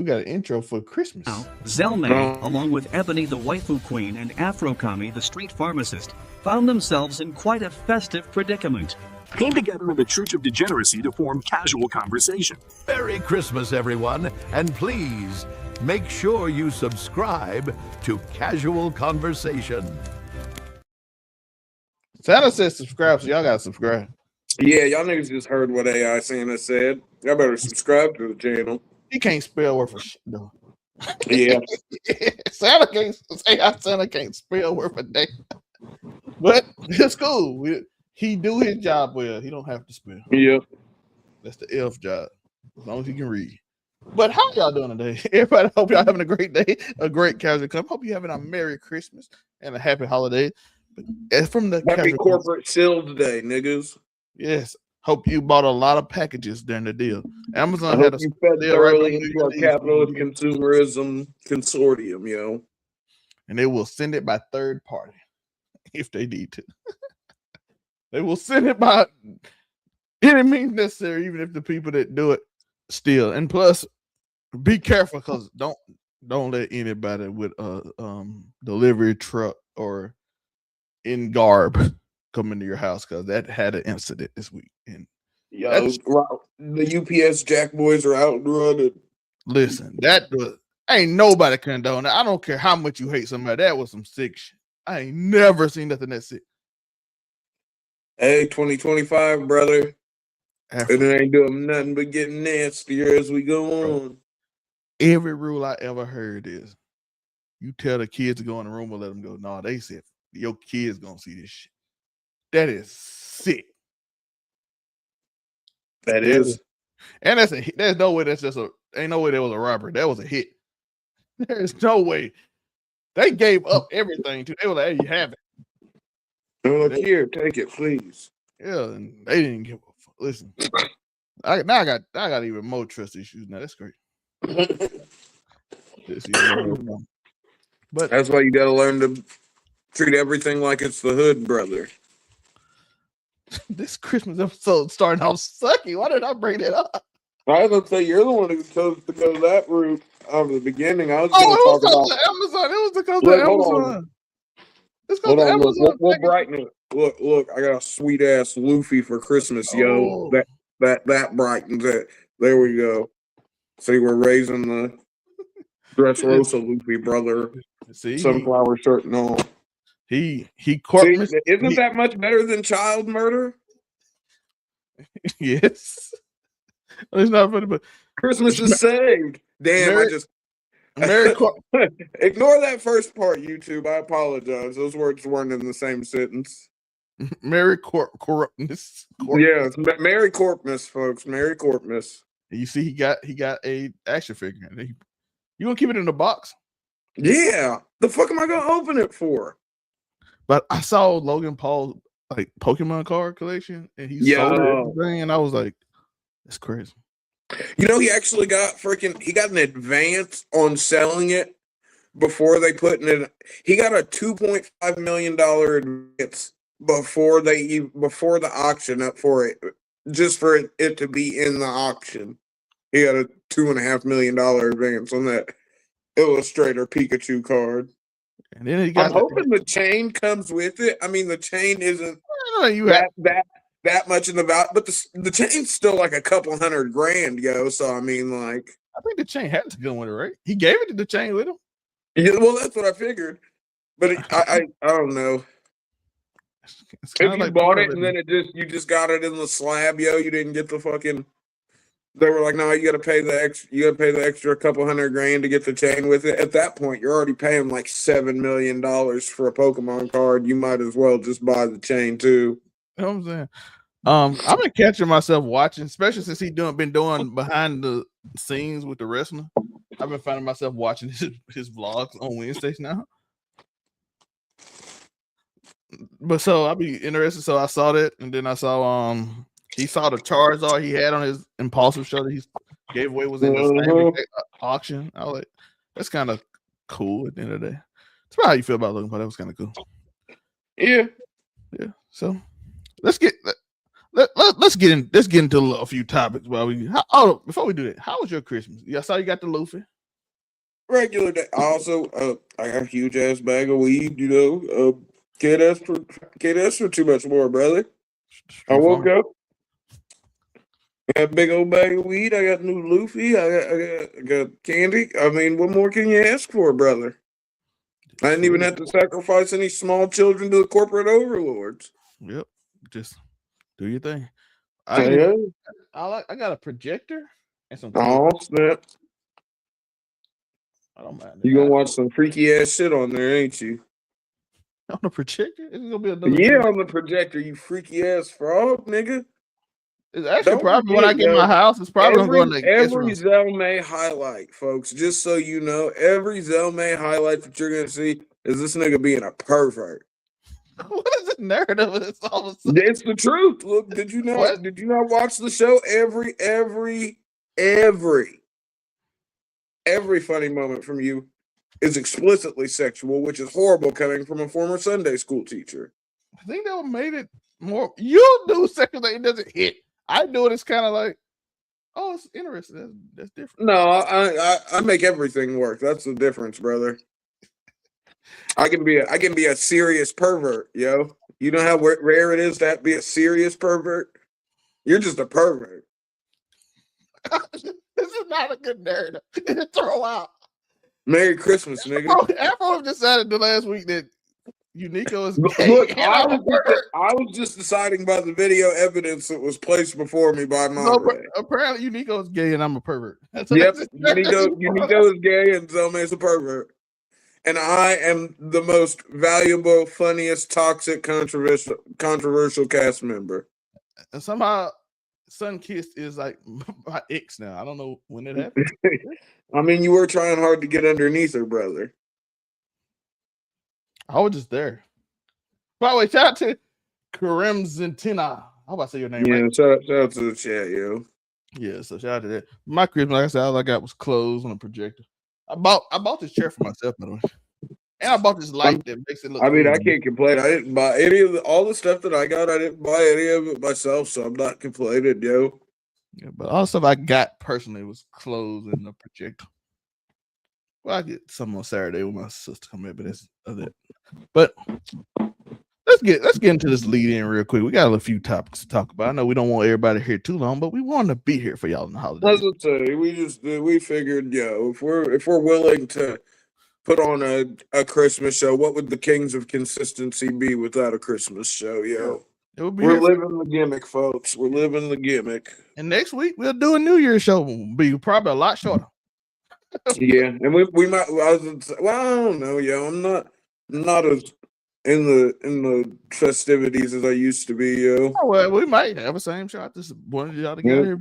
got an intro for Christmas. Now, Zelmae, along with Ebony the waifu queen and Afro-Kami the street pharmacist, found themselves in quite a festive predicament. Came together in the Church of Degeneracy to form casual conversation. Merry Christmas, everyone, and please make sure you subscribe to Casual Conversation. Santa says subscribe, so y'all gotta subscribe. Yeah, y'all niggas just heard what AI Santa said. Y'all better subscribe to the channel. He can't spell worth of shit though. Yeah. Santa can't spell worth a day. But it's cool. He do his job well. He don't have to spell. Yep. That's the elf job. As long as he can read. But how y'all doing today? Everybody, hope y'all having a great day, a great casual club. Hope you having a Merry Christmas and a happy holiday. But from the happy corporate sealed day, niggas. Yes. Hope you bought a lot of packages during the deal. Amazon had a you fed thoroughly into our capitalist consumerism consortium, yo. And they will send it by third party if they need to. They will send it by any means necessary, even if the people that do it steal. And plus, be careful because don't let anybody with a delivery truck or in garb come into your house, because that had an incident this week. And yo, the UPS Jack boys are out and running. Listen, ain't nobody condone that. I don't care how much you hate somebody. That was some sick shit. I ain't never seen nothing that sick. Hey, 2025, brother. And it ain't doing nothing but getting nastier as we go on. Every rule I ever heard is you tell the kids to go in the room or let them go. No, they said your kids gonna see this shit. That is sick. That is. And there's no way ain't no way that was a robbery. That was a hit. There's no way. They gave up everything to. They were like, hey, you have it. Look here, take it, please. Yeah, and they didn't give a fuck. Listen, I got even more trust issues now. That's great. But that's why you gotta learn to treat everything like it's the hood, brother. This Christmas episode starting off sucky. Why did I bring that up? I was gonna say you're the one who chose to go that route out of the beginning. I was gonna talk about Amazon. It was because of Amazon. Hold on, look, we'll brighten it. Look, I got a sweet ass Luffy for Christmas, yo. That brightens it. There we go. See, we're raising the Dressrosa Luffy, brother. See, sunflower shirt and all. He isn't that much better than child murder? Yes. It's not funny, but Christmas is saved. Damn, ignore that first part, YouTube. I apologize. Those words weren't in the same sentence. Merry Corpus. Yeah, Merry Corpus, folks. Merry Corpus. You see, he got a action figure. You gonna keep it in the box? Yeah. The fuck am I gonna open it for? But I saw Logan Paul's like Pokemon card collection, and he sold everything, and I was like, that's crazy. You know, he actually got an advance on selling it before they put in it. He got a $2.5 million advance before the auction up for it, just for it to be in the auction. He got a $2.5 million advance on that Illustrator Pikachu card. And then I'm hoping the chain comes with it. I mean, the chain isn't that much in the value, but the chain's still like a couple $100,000, yo. So I mean, like, I think the chain had to go with it, right? He gave it to the chain with him. Yeah, well, that's what I figured. But I don't know. If you bought it and then you just got it in the slab, yo, you didn't get the fucking. They were like, no, you got to pay the extra couple $100,000 to get the chain with it. At that point, you're already paying like $7 million for a Pokemon card. You might as well just buy the chain too. You know what I'm saying? I've been catching myself watching, especially since he's been doing behind the scenes with the wrestler. I've been finding myself watching his vlogs on Wednesdays now. But so I'll be interested. So I saw that, and then I saw he saw the Charizard he had on his Impulsive show that he gave away was in the auction. I was like, that's kind of cool at the end of the day. That's about how you feel about Logan Paul. That was kind of cool. Yeah. So let's get let's get into a few topics while we. Before we do that, how was your Christmas? I saw you got the loofah. Regular day. Also, I got a huge ass bag of weed. You know, can't ask for too much more, brother. I woke up. I got a big old bag of weed. I got new loofah. I got candy. I mean, what more can you ask for, brother? I didn't even have to sacrifice any small children to the corporate overlords. Yep, just do your thing. I got a projector and some. Oh snap! I don't mind. You gonna watch some freaky ass shit on there, ain't you? On the projector? It's gonna be another. Yeah, on the projector, you freaky ass frog, nigga. It's actually probably when I get my house. It's probably going to every Zelmae highlight, folks. Just so you know, every Zelmae highlight that you're gonna see is this nigga being a pervert. What is the narrative of this all of a sudden? It's the truth. Look, did you not watch the show? Every funny moment from you is explicitly sexual, which is horrible coming from a former Sunday school teacher. I think that made it more. You do sexual thing, it doesn't hit. I do it. It's kind of like, oh, it's interesting. That's different. No, I make everything work. That's the difference, brother. I can be a serious pervert, yo. You know how rare it is to be a serious pervert? You're just a pervert. This is not a good narrative to throw out. Merry Christmas, nigga. Afro decided the last week that Unico is gay. Look, I was just deciding by the video evidence that was placed before me by my. Apparently, Unico is gay and I'm a pervert. Yep, Unico is gay and Zelmae is a pervert. And I am the most valuable, funniest, toxic, controversial cast member. And somehow, Sunkissed is like my ex now. I don't know when it happened. I mean, you were trying hard to get underneath her, brother. I was just there. By the way, shout out to Karim Zentina. How about to say your name right? Shout out to the chat, yo. Yeah, so shout out to that. My Christmas, like I said, all I got was clothes on a projector. I bought this chair for myself, by the way. And I bought this light that makes it look. I mean, I can't complain. I didn't buy any of all the stuff that I got. I didn't buy any of it myself, so I'm not complaining, yo. Yeah, but all the stuff I got personally was clothes and a projector. Well, I get some on Saturday when my sister come in, but that's it. But let's get into this lead in real quick. We got a few topics to talk about. I know we don't want everybody here too long, but we want to be here for y'all in the holidays. As I say, we figured, yo, if we're willing to put on a Christmas show, what would the Kings of Consistency be without a Christmas show, yo? We're living the gimmick, folks. We're living the gimmick. And next week we'll do a New Year's show. We'll be probably a lot shorter. Yeah, and we might. I don't know, yo. I'm not as in the festivities as I used to be, yo. Oh, well, we might have the same shot. This one of y'all together here.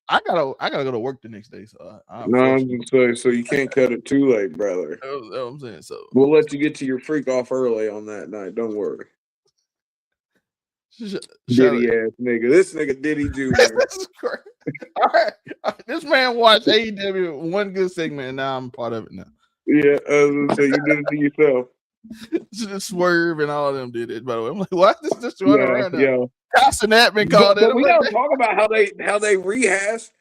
I gotta go to work the next day, so I'm just saying. So you can't cut it too late, brother. That's what I'm saying. So we'll let you get to your freak off early on that night. Don't worry. Diddy ass nigga. This nigga Diddy Jr. This is crazy. All right. This man watched AEW one good segment, and now I'm part of it now. Yeah, so you did it to yourself. Just Swerve and all of them did it. By the way, I'm like, why is this just running around? Yeah, Casanat been called. But we gotta talk about how they rehashed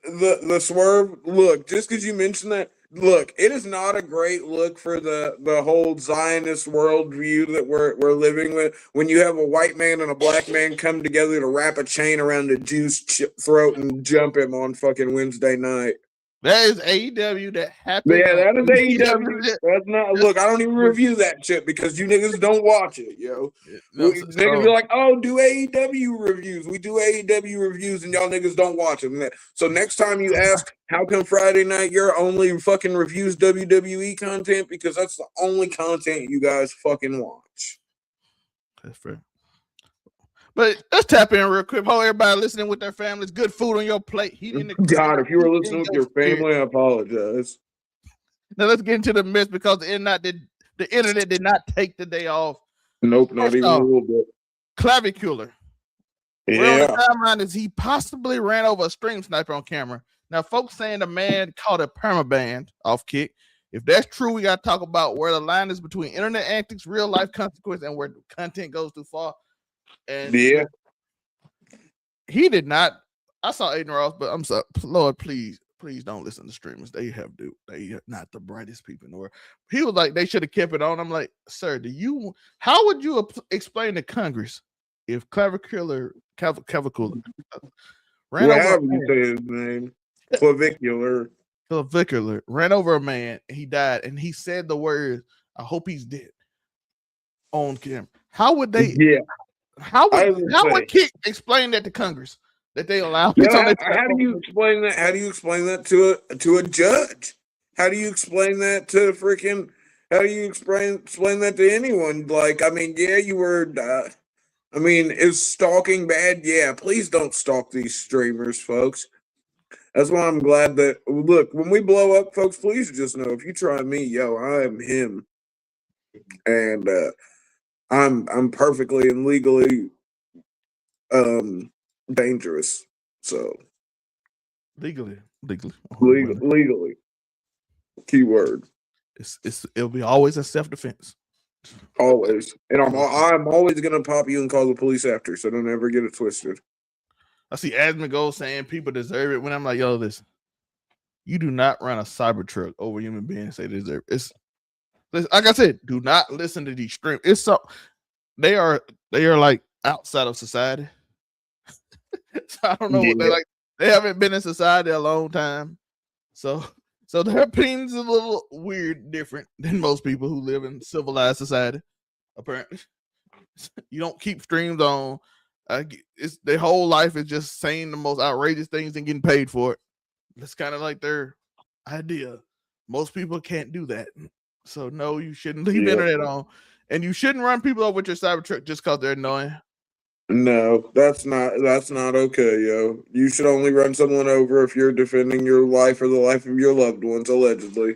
the Swerve. Look, just because you mentioned that. Look, it is not a great look for the whole Zionist worldview that we're living with. When you have a white man and a black man come together to wrap a chain around a Jew's throat and jump him on fucking Wednesday night. That is AEW. That happened. Yeah, that is AEW. That's not. Look, I don't even review that shit because you niggas don't watch it, yo. Niggas be like, oh, do AEW reviews. We do AEW reviews, and y'all niggas don't watch them. So next time you ask, how come Friday night your only fucking reviews WWE content? Because that's the only content you guys fucking watch. That's fair. But let's tap in real quick. Hope everybody listening with their families. Good food on your plate. God, if you were listening with your family, I apologize. Now let's get into the mess because the internet did not take the day off. Nope, not even a little bit. Clavicular. Yeah. The timeline is he possibly ran over a stream sniper on camera. Now, folks saying the man caught a perma-ban off kick. If that's true, we got to talk about where the line is between internet antics, real life consequence, and where content goes too far. And yeah, he did not. I saw Aiden Ross, but I'm sorry, Lord, please don't listen to streamers. They are not the brightest people in the world. He was like, they should have kept it on. I'm like, sir, how would you explain to Congress if Clavicular ran over However you say his name, Clavicular ran over a man, and he died, and he said the words, "I hope he's dead," on camera. How would they? Yeah. How would Kick explain that to Congress that they allow? How do you explain that? How do you explain that to a judge? How do you explain that to freaking? How do you explain that to anyone? Like, I mean, yeah, you were. I mean, is stalking bad? Yeah, please don't stalk these streamers, folks. That's why I'm glad that, look, when we blow up, folks, please just know, if you try me, yo, I'm him. And I'm perfectly and legally dangerous. So legally. Keyword. It'll be always a self-defense. Always. And I'm always gonna pop you and call the police after, so don't ever get it twisted. I see Asmongold saying people deserve it when I'm like, yo, listen, you do not run a Cybertruck over human beings and say they deserve it. It's like I said, do not listen to these streams. It's so they are like outside of society. So I don't know what they like. They haven't been in society a long time. So their opinions are a little weird, different than most people who live in civilized society. Apparently, you don't keep streams on. It's their whole life is just saying the most outrageous things and getting paid for it. That's kind of like their idea. Most people can't do that. So no, you shouldn't leave internet on, and you shouldn't run people over with your Cybertruck just because they're annoying. No, that's not okay, yo. You should only run someone over if you're defending your life or the life of your loved ones, allegedly.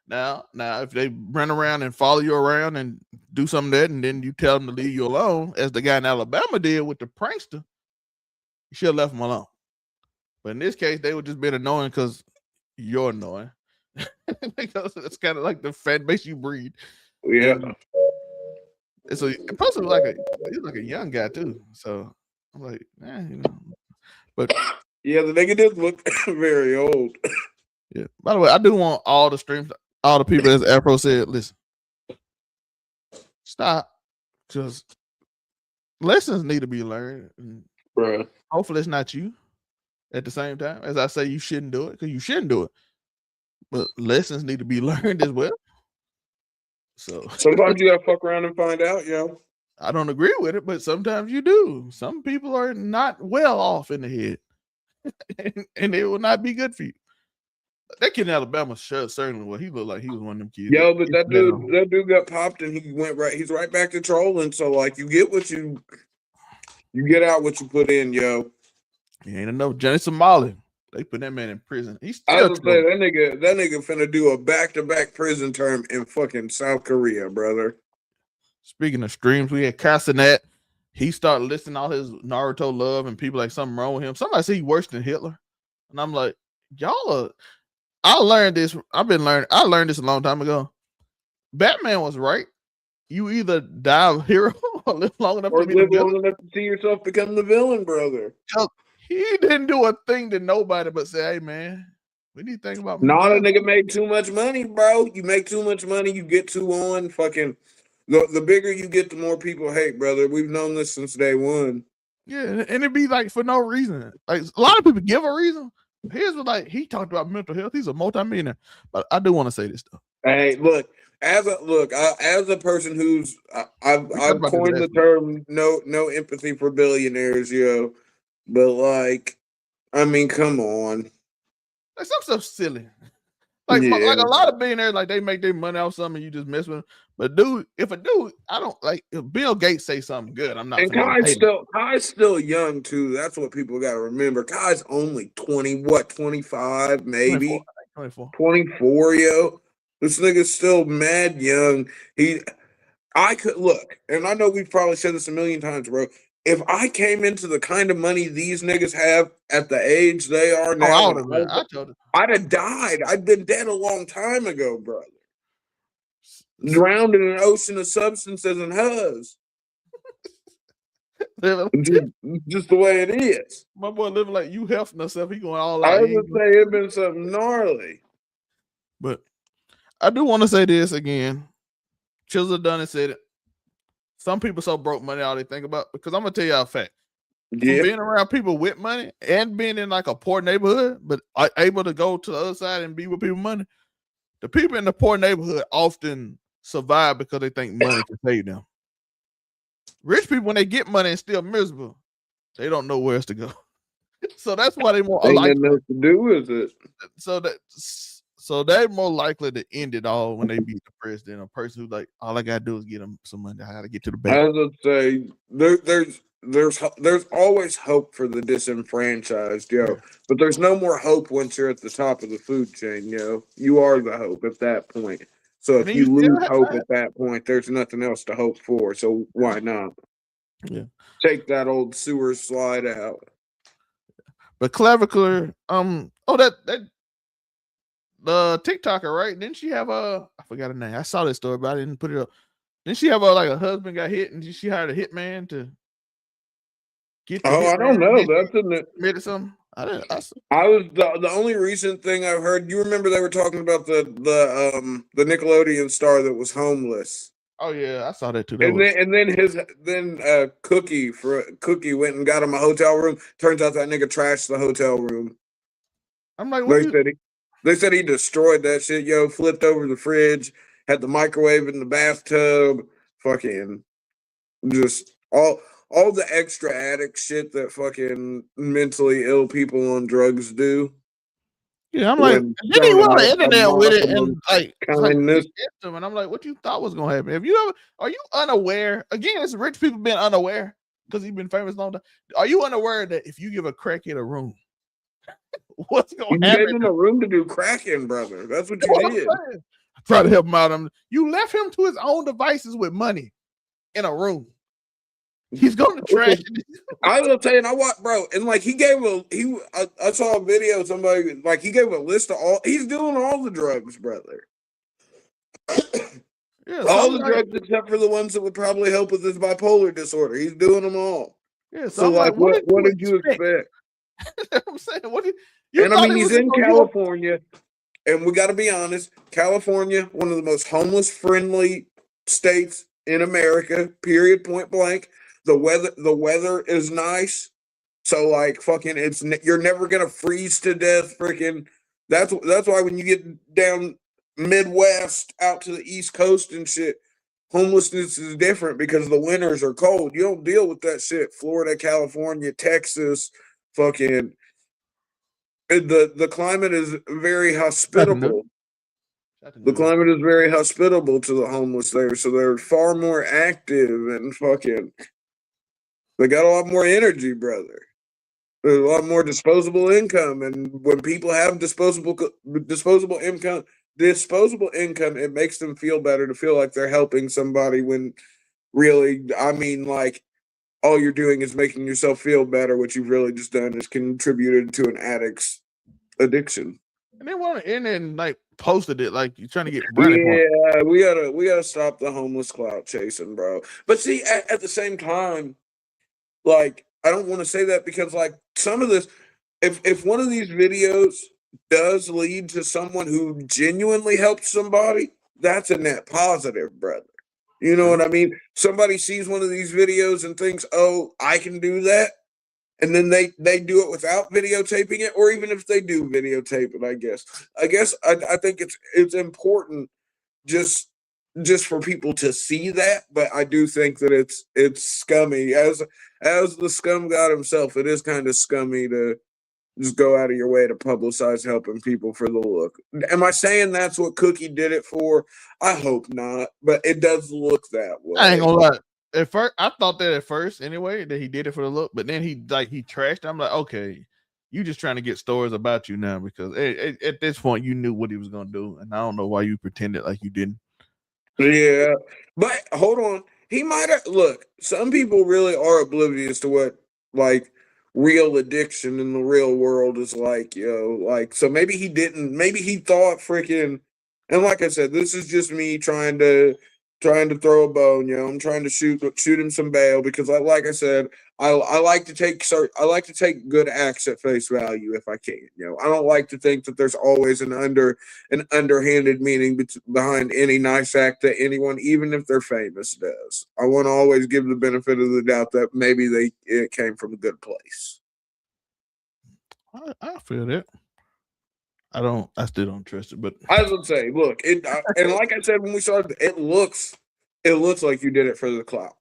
Now, if they run around and follow you around and do some of that, and then you tell them to leave you alone, as the guy in Alabama did with the prankster, you should have left them alone. But in this case, they were just being annoying because you're annoying. Because it's kind of like the fan base you breed. Yeah. And so plus he's like a young guy too. So I'm like, But yeah, the nigga did look very old. Yeah. By the way, I do want all the streams, all the people, as Afro said, listen, stop, because lessons need to be learned. Bruh. Hopefully it's not you. At the same time, as I say, you shouldn't do it, because you shouldn't do it. But lessons need to be learned as well. So sometimes you gotta fuck around and find out, yo. I don't agree with it, but sometimes you do. Some people are not well off in the head, and it will not be good for you. That kid in Alabama certainly was. He looked like he was one of them kids. Yo, but that dude got popped and he went right. He's right back to trolling. So like, you get out what you put in, yo. He ain't enough. Jenny Somali, they put that man in prison. He's still I was saying that nigga finna do a back-to-back prison term in fucking South Korea, brother. Speaking of streams, we had Castanet. He started listing all his Naruto love, and people like something wrong with him. Somebody say he's worse than Hitler, and I'm like, y'all are. I learned this a long time ago. Batman was right. You either die a hero or live long enough to be the villain. Long enough to see yourself become the villain, brother. He didn't do a thing to nobody but say, hey, man, we need to think about Not a nigga made too much money, bro. You make too much money, you get too on. Fucking the bigger you get, the more people hate, brother. We've known this since day one. Yeah, and it'd be like for no reason. Like a lot of people give a reason. Here's what, like, he talked about mental health. He's a multi-millionaire. But I do want to say this though. Hey, look, as a person who's I've coined the term no empathy for billionaires, yo. But like, I mean, come on. Like some stuff silly. Like a lot of billionaires, like they make their money off something and you just mess with them. But I don't like if Bill Gates say something good, I'm not. And Kai's still young too. That's what people got to remember. Kai's only 25, maybe 24, yo. This nigga's still mad young. I could look, and I know we've probably said this a million times, bro. If I came into the kind of money these niggas have at the age they are now, I'd have died. I'd been dead a long time ago, brother. Drowned in an ocean of substances and hoes. just the way it is. My boy living like you helping himself. He going all I out. would say it been something gnarly. But I do want to say this again. Chisel done and said it. Some people so broke money all they think about, because I'm gonna tell you a fact. From being around people with money and being in like a poor neighborhood, but are able to go to the other side and be with people with money, the people in the poor neighborhood often survive because they think money can save them. Rich people, when they get money and still miserable, they don't know where else to go. So that's why they more likely to do with it. So they're more likely to end it all when they be depressed than a person who's like, all I gotta do is get them some money. I gotta get to the bank. I would say there's always hope for the disenfranchised, yo. But there's no more hope once you're at the top of the food chain, yo. You are the hope at that point. So if you lose hope at that point, there's nothing else to hope for. So why not? Yeah. Take that old sewer slide out. But Clavicular, that the TikToker, right? Didn't she have I forgot her name. I saw this story, but I didn't put it up. Didn't she have a husband got hit and she hired a hitman to get the I don't know. That's in it. Made it something. I was the only recent thing I've heard. You remember they were talking about the Nickelodeon star that was homeless. Oh yeah, I saw that too. Then Cookie went and got him a hotel room. Turns out that nigga trashed the hotel room. I'm like, they said he destroyed that shit, yo, flipped over the fridge, had the microwave in the bathtub, fucking just all the extra addict shit that fucking mentally ill people on drugs do. Yeah, I'm like, then he went on the internet with it and and I'm like, what you thought was gonna happen? Are you unaware? Again, it's rich people being unaware because he's been famous long time. Are you unaware that if you give a crackhead a room, what's gonna happen? You gave him a room to do crack in, brother. That's what you did. Try to help him out. You left him to his own devices with money in a room. He's going to trash. I will tell you, and I watched, bro, and like I saw a video of somebody, like he gave a list of he's doing all the drugs, brother. Yeah, all the drugs except for the ones that would probably help with his bipolar disorder. He's doing them all. Yeah, so like what did you expect? I'm saying, and I mean, he's in California, and we got to be honest, California, one of the most homeless-friendly states in America, period, point blank. The weather is nice, so like fucking, you're never gonna freeze to death. Freaking, that's why when you get down Midwest out to the East Coast and shit, homelessness is different because the winters are cold. You don't deal with that shit. Florida, California, Texas, fucking, the climate is very hospitable. The climate is very hospitable to the homeless there, so they're far more active and fucking. They got a lot more energy, brother. There's a lot more disposable income, and when people have disposable income, it makes them feel better to feel like they're helping somebody. When really, I mean, like all you're doing is making yourself feel better. What you've really just done is contributed to an addict's addiction. And they went in and like posted it like you're trying to get money. Yeah, we gotta stop the homeless clout chasing, bro. But see, at the same time. Like, I don't want to say that because, like, some of this, if one of these videos does lead to someone who genuinely helps somebody, that's a net positive, brother. You know what I mean? Somebody sees one of these videos and thinks, oh, I can do that. And then they do it without videotaping it, or even if they do videotape it, I guess I think it's important just for people to see that, but I do think that it's scummy. As the scum god himself, it is kind of scummy to just go out of your way to publicize helping people for the look. Am I saying that's what Cookie did it for? I hope not, but it does look that way. I ain't gonna lie. At first, I thought that at first anyway, that he did it for the look, but then he trashed. I'm like, okay, you just trying to get stories about you now, because at this point you knew what he was gonna do, and I don't know why you pretended like you didn't. Yeah, but hold on. He might have look. Some people really are oblivious to what like real addiction in the real world is like, yo. Like, so maybe he didn't. Maybe he thought freaking. And like I said, this is just me trying to throw a bone. You know, I'm trying to shoot him some bail because, like I said, I like to take good acts at face value if I can. I don't like to think that there's always an underhanded meaning behind any nice act that anyone, even if they're famous, does. I want to always give the benefit of the doubt that maybe it came from a good place. I feel that. I still don't trust it, but I would say, look, and like I said when we started, it looks like you did it for the clout.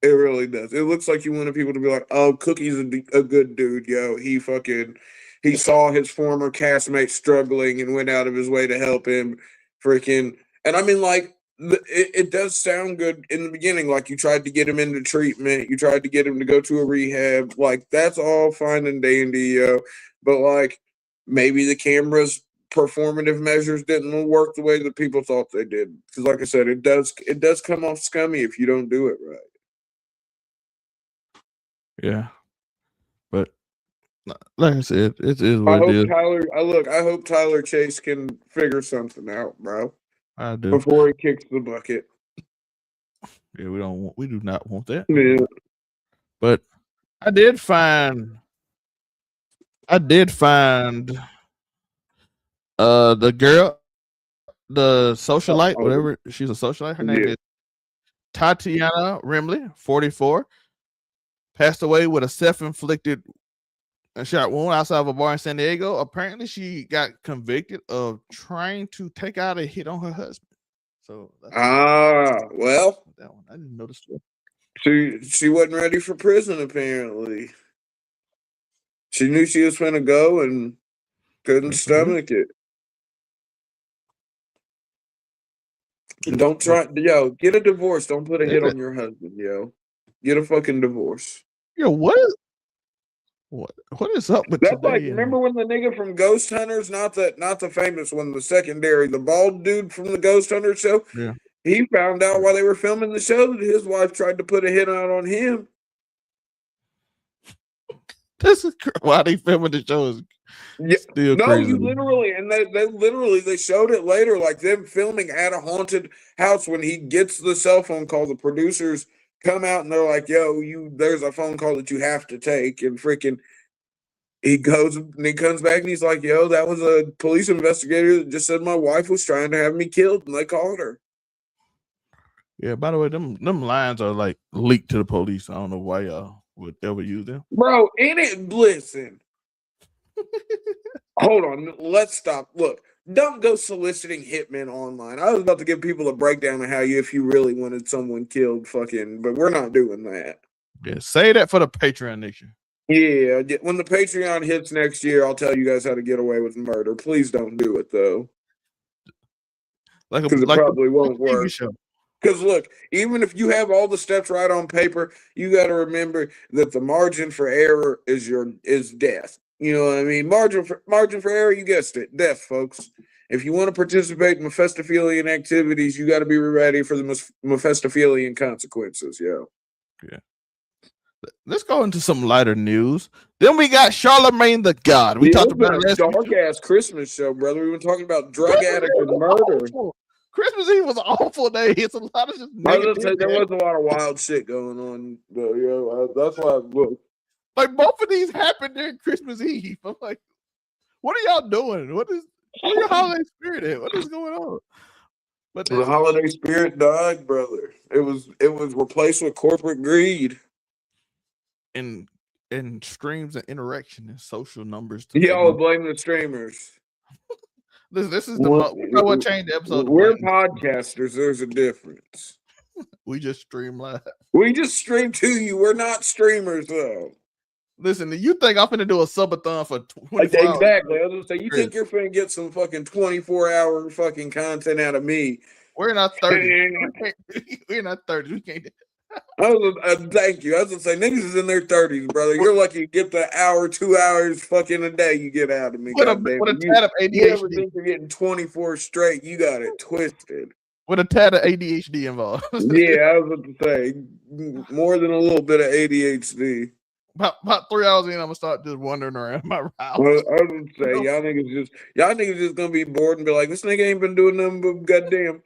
It really does. It looks like you wanted people to be like, "Oh, Cookie's a good dude, yo. He saw his former castmate struggling and went out of his way to help him." Freaking, and I mean, like, it does sound good in the beginning. Like, you tried to get him into treatment, you tried to get him to go to a rehab. Like, that's all fine and dandy, yo. But like, maybe the camera's performative measures didn't work the way that people thought they did. Because, like I said, it does come off scummy if you don't do it right. Yeah, but like I said, it is what it is. I hope Tyler Chase can figure something out, bro. I do before he kicks the bucket. Yeah, we do not want that. Yeah. But I did find the girl, the socialite, whatever, she's a socialite. Her name is Tatiana Rimley, 44. Passed away with a self-inflicted shot wound outside of a bar in San Diego. Apparently, she got convicted of trying to take out a hit on her husband. So well, that one I didn't notice. She wasn't ready for prison. Apparently, she knew she was going to go and couldn't stomach it. Don't try, get a divorce. Don't put a hit on your husband, yo. Get a fucking divorce. Yo, what is up with that? Today? Like, remember when the nigga from Ghost Hunters, not the famous one, the secondary, the bald dude from the Ghost Hunter show? Yeah. He found out while they were filming the show that his wife tried to put a hit out on him. This is why they filming the show is still crazy. You literally, and they showed it later, like them filming at a haunted house. When he gets the cell phone call, the producers come out and they're like, "Yo, there's a phone call that you have to take," and freaking he goes and he comes back and he's like, "Yo, that was a police investigator that just said my wife was trying to have me killed, and they called her." Yeah, by the way, them lines are like leaked to the police. I don't know why y'all would ever use them. Bro, listen. Hold on, let's stop. Look, don't go soliciting hitmen online. I was about to give people a breakdown of how if you really wanted someone killed, but we're not doing that. Yeah, say that for the Patreon next year. Yeah, when the Patreon hits next year, I'll tell you guys how to get away with murder. Please don't do it, though. Because it probably won't work. Because look, even if you have all the steps right on paper, you got to remember that the margin for error is death. You know what I mean? Margin for error, you guessed it, death, folks. If you want to participate in Mephistophelian activities, you got to be ready for the Mephistophelian consequences, yo. Yeah. Let's go into some lighter news. Then we got Charlemagne the God. We talked about it last dark ass Christmas show, brother. We were talking about drug addict and murder. Christmas Eve was an awful day. It's a lot of just negative. There was a lot of wild shit going on, though. Yo, that's why I looked. Like, both of these happened during Christmas Eve. I'm like, what are y'all doing? Where your holiday spirit at? What is going on? But the holiday spirit died, brother. It was replaced with corporate greed and streams and interaction and social numbers. Y'all blame the streamers. This is what changed the episode. We're podcasters. There's a difference. We just stream live. We just stream to you. We're not streamers, though. Listen, you think I'm finna do a subathon for 24 hours? Exactly. I was gonna say, you think you're finna get some fucking 24-hour fucking content out of me? We're not 30. We're not 30. We can't. Thank you. I was gonna say, niggas is in their 30s, brother. You're lucky to get the hour, 2 hours fucking a day you get out of me. What a tad of ADHD. You ever think you're getting 24 straight? You got it twisted. With a tad of ADHD involved. Yeah, I was about to say, more than a little bit of ADHD. About 3 hours in, I'm gonna start just wandering around my house. Well, I was gonna say, y'all niggas just gonna be bored and be like, this nigga ain't been doing nothing but goddamn.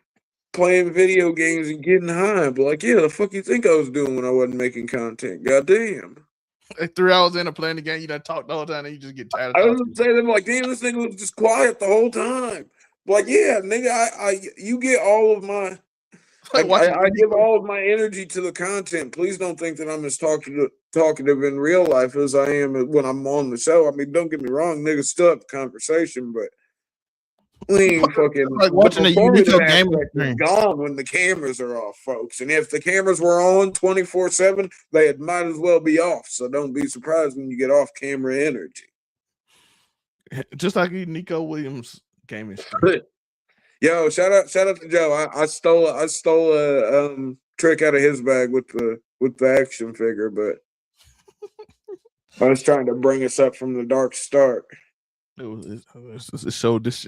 playing video games and getting high. But like, yeah, the fuck you think I was doing when I wasn't making content? Goddamn. Like 3 hours in of playing the game, you done talk the whole time, and you just get tired of I talking. was saying, like, damn, this nigga was just quiet the whole time. Like, yeah, nigga, you get all of my. I give all of my energy to the content. Please don't think that I'm as talkative in real life as I am when I'm on the show. I mean, don't get me wrong, niggas still have the conversation, but we ain't fucking like watching the a unique performative game aspect is gone when the cameras are off, folks. And if the cameras were on 24/7, they might as well be off. So don't be surprised when you get off camera energy. Just like Nico Williams gaming stream. Yo, shout out to Joe. I stole a trick out of his bag with the action figure, but I was trying to bring us up from the dark start. This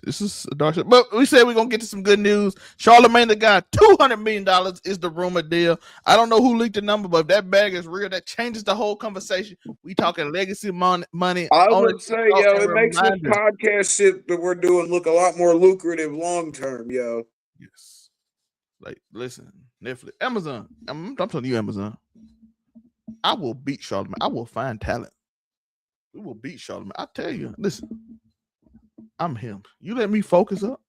is a dark show. But we said we're gonna get to some good news. Charlemagne the God, $200 million is the rumor deal. I don't know who leaked the number, but if that bag is real, that changes the whole conversation. We talking legacy money. I would say, yo, it makes this podcast shit that we're doing look a lot more lucrative long term, yo. Yes. Like, listen, Netflix, Amazon. I'm telling you, Amazon. I will beat Charlemagne. I will find talent. We will beat Charlemagne. I tell you, listen, I'm him. You let me focus up.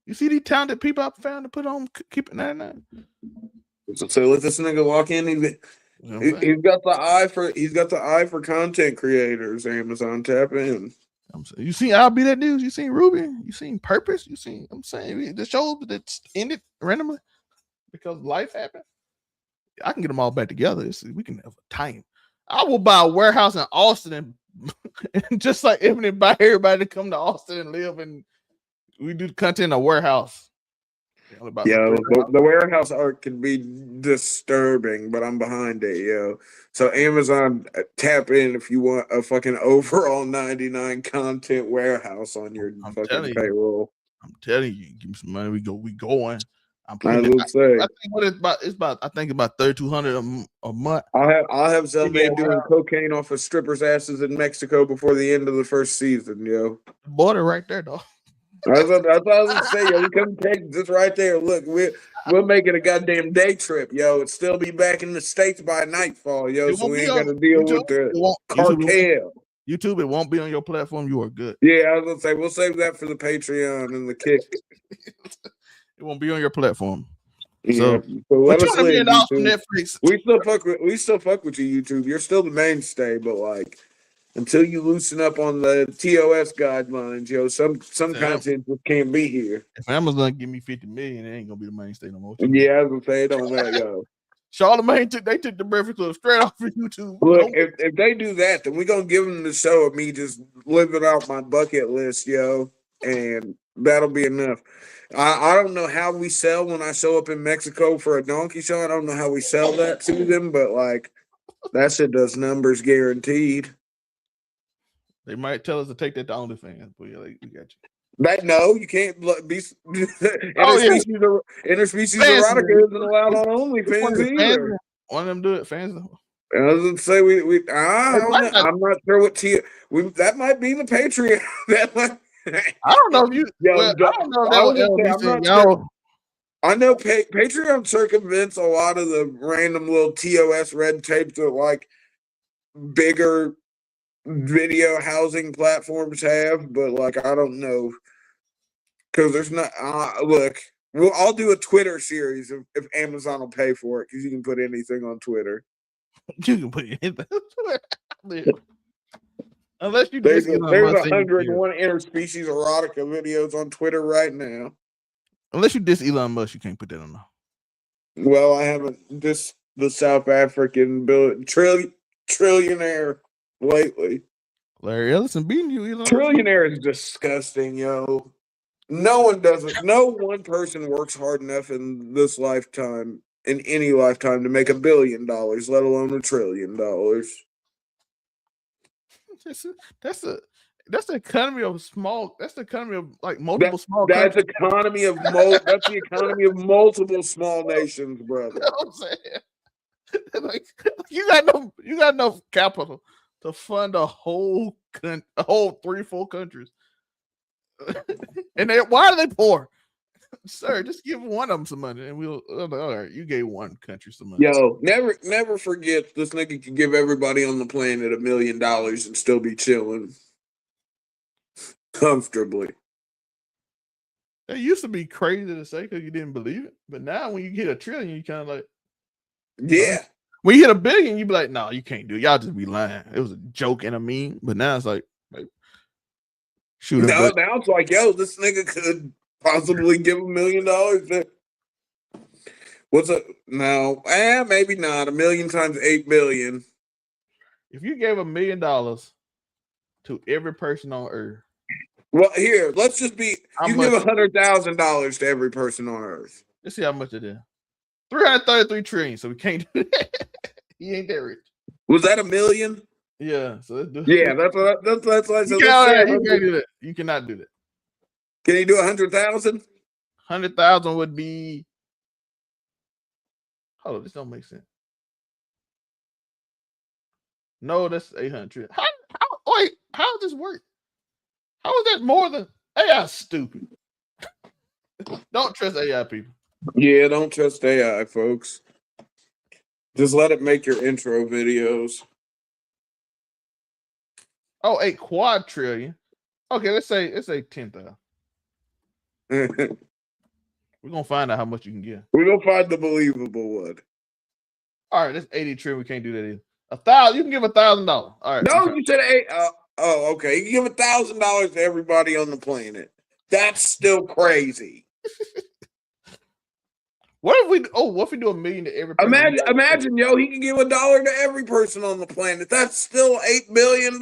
You see these talented people I found to put on, keep it 99. So let this nigga walk in. He's got the eye for content creators. Amazon, tap in. You seen I'll Be That News? You seen Ruby? You seen Purpose? You seen? I'm saying the show that's ended randomly because life happened. I can get them all back together. We can have a time. I will buy a warehouse in Austin and just like Ebony, buy everybody to come to Austin and live, and we do content in a warehouse. Yo, the warehouse art can be disturbing, but I'm behind it, yo. So Amazon, tap in if you want a fucking overall 99 content warehouse on your fucking payroll. I'm telling you, give me some money. We going. I'm I would say. I think what it's about. I think about $3,200 a month. I'll have Zelmae doing cocaine off of strippers' asses in Mexico before the end of the first season, yo. Border right there, though. That's what I was gonna say, yo. We come take this right there. Look, we'll make it a goddamn day trip, yo. It'll still be back in the States by nightfall, yo. So we ain't gotta deal with the cartel. YouTube, it won't be on your platform. You are good. Yeah, I was gonna say we'll save that for the Patreon and the kick. It won't be on your platform. Yeah. So let us live, Netflix. We still fuck with you, YouTube. You're still the mainstay, but like until you loosen up on the TOS guidelines, yo, some content just can't be here. If Amazon give me $50 million, it ain't gonna be the mainstay no more. Yeah, I was gonna say it on that, yo. Charlemagne took the Breakfast Club straight off of YouTube. Look, if they do that, then we're gonna give them the show of me just living out my bucket list, yo, and that'll be enough. I don't know how we sell when I show up in Mexico for a donkey show. I don't know how we sell that to them, but like that shit does numbers guaranteed. They might tell us to take that to OnlyFans, but yeah, we got you. No, you can't be interspecies erotica isn't allowed on OnlyFans either. One of them do it, fans. I was gonna say I'm not sure what that might be the Patreon. That might. I don't know if you. I don't know that I know Patreon circumvents a lot of the random little TOS red tape that like bigger video housing platforms have, but like I don't know because there's not. Look, I'll do a Twitter series if Amazon will pay for it because you can put anything on Twitter. You can put anything on Twitter. Unless you there's 101 interspecies erotica videos on Twitter right now. Unless you diss Elon Musk, you can't put that on there. Well, I haven't dissed the South African trillionaire lately. Larry Ellison beating you, Elon. Trillionaire is disgusting, yo. No one does it. No one person works hard enough in this lifetime, in any lifetime, to make $1 billion, let alone $1 trillion. That's the economy of small. That's the economy of like multiple small. That's the economy of That's the economy of multiple small nations, brother. You know what I'm saying? Like you got no capital to fund a whole 3-4 countries, and why are they poor? Sir, just give one of them some money, and we'll. All right, you gave one country some money. Yo, never forget this nigga could give everybody on the planet $1 million and still be chilling comfortably. That used to be crazy to say because you didn't believe it, but now when you get $1 trillion, you kind of like, yeah. When you hit $1 billion, you be like, no, you can't do it. Y'all just be lying. It was a joke and a meme, but now it's like shoot. Now it's like, yo, this nigga could possibly give $1 million. What's up? No, maybe not. 1 million times 8 billion. If you gave $1 million to every person on Earth. Well, here, let's just be. You can give $100,000 to every person on Earth. Let's see how much it is. 333 trillion. So we can't do that. He ain't that rich. Was that $1 million? Yeah. So let's do. Yeah, that's what I said. You can't do that. You cannot do that. Can you do 100,000? 100,000 would be. Hold on, this don't make sense. No, that's 800. Wait, how does this work? How is that more than AI? Stupid. Don't trust AI, people. Yeah, don't trust AI, folks. Just let it make your intro videos. Oh, 8 quadrillion. Okay, let's say 10,000. We're gonna find out how much you can get. We're gonna find the believable one. All right, that's 80 trillion. We can't do that either. 1,000. You can give $1,000. All right. No, you said 8. Oh, okay. You can give $1,000 to everybody on the planet. That's still crazy. What if we do $1 million to every person? Imagine, yo, he can give $1 to every person on the planet. That's still $8 billion.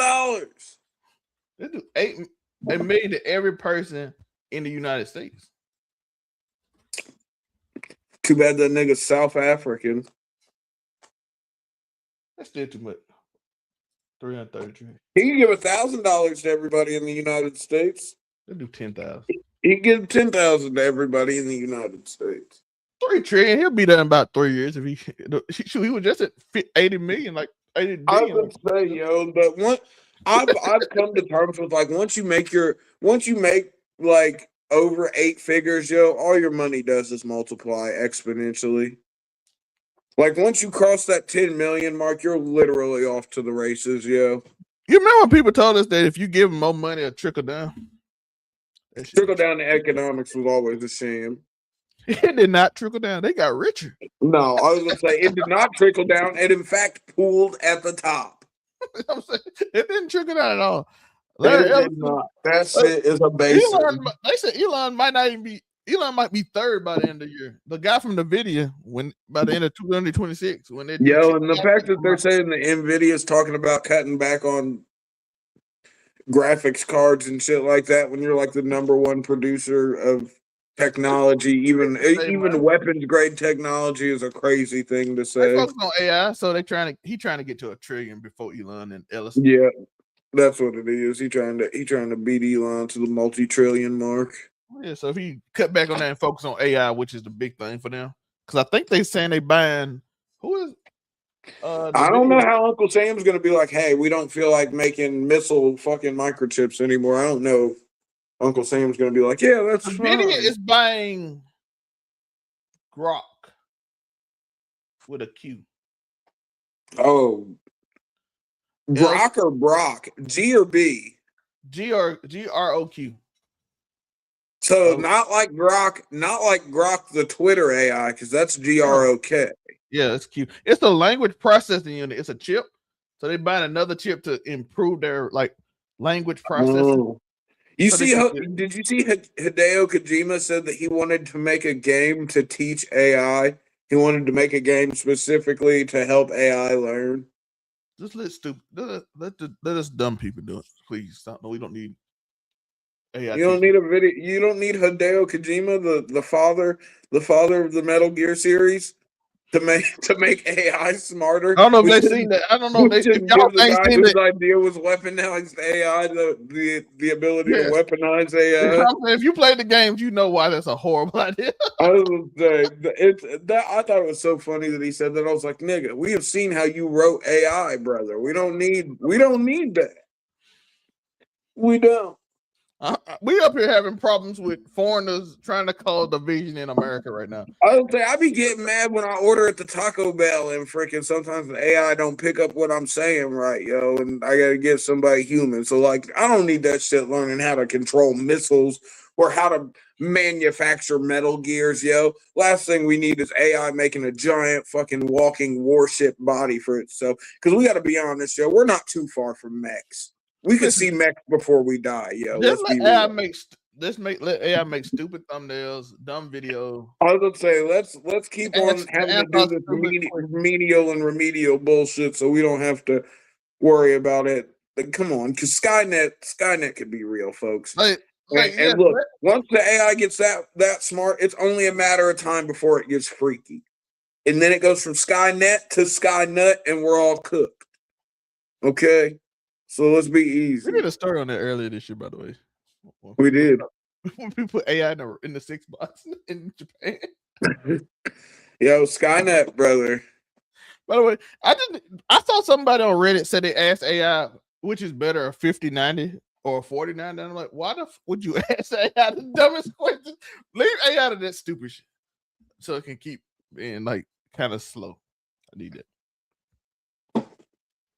They do $1 million to every person in the United States. Too bad that nigga's South African. That's still too much. 333. He can give $1,000 to everybody in the United States. They do 10,000. He can give 10,000 to everybody in the United States. 3 trillion. He'll be done in about 3 years if he was just at 80 million, like 80 billion. I would say, yo, but I've come to terms with like once you make like over 8 figures, yo, all your money does is multiply exponentially. Like once you cross that 10 million mark, you're literally off to the races, yo. You remember when people told us that if you give them more money, it'll trickle down? Trickle down to economics was always a shame. It did not trickle down. They got richer. No, I was going to say it did not trickle down. It, in fact, pooled at the top. I'm saying, it didn't trickle down at all. That shit is a basic. They said Elon might be third by the end of the year. The guy from NVIDIA, by the end of 2026, when they and the fact that they're saying the NVIDIA is talking about cutting back on graphics cards and shit like that, when you're like the #1 producer of technology, even weapons grade technology is a crazy thing to say. They focus on AI, so he trying to get to $1 trillion before Elon and Ellison. Yeah, that's what it is. He trying to beat Elon to the multi-trillion mark. Yeah, so if he cut back on that and focus on AI, which is the big thing for them, because I think they saying they buying I don't know how Uncle Sam's gonna be like, hey, we don't feel like making missile fucking microchips anymore. I don't know. Uncle Sam's gonna be like, yeah, that's NVIDIA is buying Grok with a Q. Oh, Grok or Brock? G or B? GROQ. So not like Grok the Twitter AI, because that's GROK. Yeah, it's cute. It's the language processing unit. It's a chip. So they buying another chip to improve their language processing. You see did you see Hideo Kojima said that he wanted to make a game to teach AI? He wanted to make a game specifically to help AI learn. Just let us dumb people do it, please. Stop. No, we don't need AI. You don't need a video. You don't need Hideo Kojima, the father of the Metal Gear series, to make AI smarter. I don't know if they've seen that. I don't know if y'all ain't seen that. His idea was weaponized AI, the ability to weaponize AI. If you play the games, you know why that's a horrible idea. I was I thought it was so funny that he said that. I was like, nigga, we have seen how you wrote AI, brother. We don't need that. We don't. We up here having problems with foreigners trying to cause division in America right now. I would say I be getting mad when I order at the Taco Bell and freaking sometimes the AI don't pick up what I'm saying right, yo, and I gotta get somebody human. So like, I don't need that shit learning how to control missiles or how to manufacture Metal Gears, yo. Last thing we need is AI making a giant fucking walking warship body for itself. Because we got to be honest, yo, we're not too far from mechs. We could see mechs before we die, yo. Let's be AI real. let AI make stupid thumbnails, dumb video. I was gonna say let's keep on having to do this remedial and remedial bullshit, so we don't have to worry about it. Like, come on, because Skynet could be real, folks. And look, once the AI gets that smart, it's only a matter of time before it gets freaky, and then it goes from Skynet to Skynut, and we're all cooked. Okay, so let's be easy. We did a story on that earlier this year, by the way. We did. When we put AI in the 6 box in Japan. Yo, Skynet, brother. By the way, I saw somebody on Reddit said they asked AI which is better, a 5090 or a 4090. I'm like, why the would you ask AI the dumbest question? Leave AI out of that stupid shit so it can keep being like kind of slow. I need that.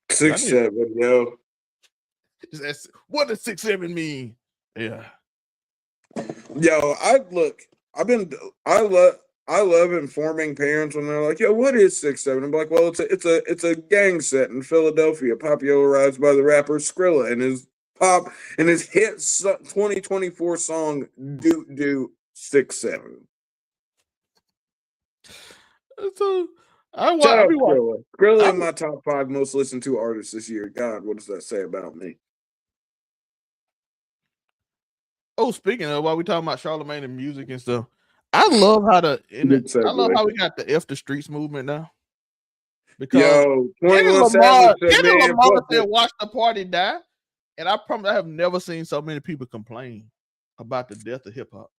6'7", yo. Just ask, what does 6'7" mean? Yeah. Yo, I love informing parents when they're like, "Yo, what is 6'7"?" I'm like, "Well, it's a gang set in Philadelphia, popularized by the rapper Skrilla and his hit 2024 song "Doot Doot 6'7". So Shout out Skrilla. Skrilla in my top 5 most listened to artists this year. God, what does that say about me? Oh, speaking of, while we talking about Charlemagne and music and stuff, I love how we got the F the Streets movement now. Because yo, Kendrick Lamar said, "Watch the party die," and I promise I have never seen so many people complain about the death of hip hop.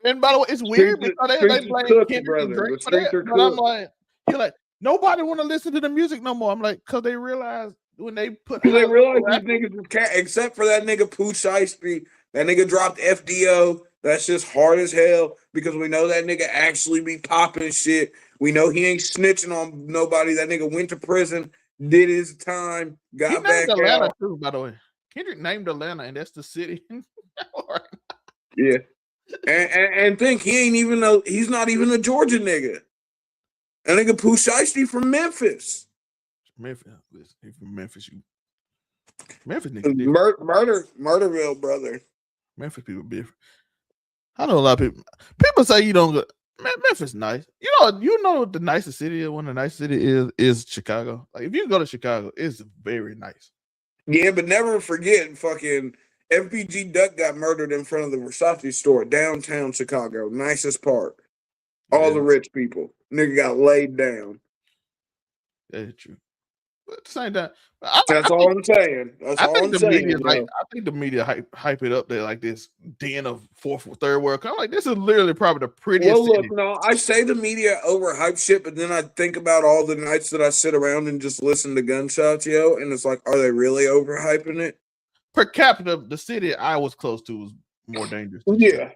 And by the way, it's weird because they blame Kendrick and Drake for that. But I'm like, you're like, nobody want to listen to the music no more. I'm like, because they realize when they put these niggas can't, except for that nigga Pooh Shiesty. That nigga dropped FDO. That's just hard as hell because we know that nigga actually be popping shit. We know he ain't snitching on nobody. That nigga went to prison, did his time, got back out. Atlanta too, by the way. Kendrick named Atlanta, and that's the city. Yeah. And think he's not even a Georgia nigga. That nigga Pooh Shiesty from Memphis. He's from Memphis. Memphis nigga Murderville, brother. Memphis people different. I know a lot of people. People say you don't go. Memphis nice. You know the nicest city. One of the nicest city is Chicago. Like if you go to Chicago, it's very nice. Yeah, but never forget fucking FBG Duck got murdered in front of the Versace store downtown Chicago. Nicest part. All the rich people. Nigga got laid down. That's true. But at the same time, that's all I'm saying. I think the media hype it up there like this den of third world. I'm like, this is literally probably the prettiest. Well, look, no, I say the media overhype shit, but then I think about all the nights that I sit around and just listen to gunshots, yo, and it's like, are they really overhyping it? Per capita, the city I was close to was more dangerous. Yeah.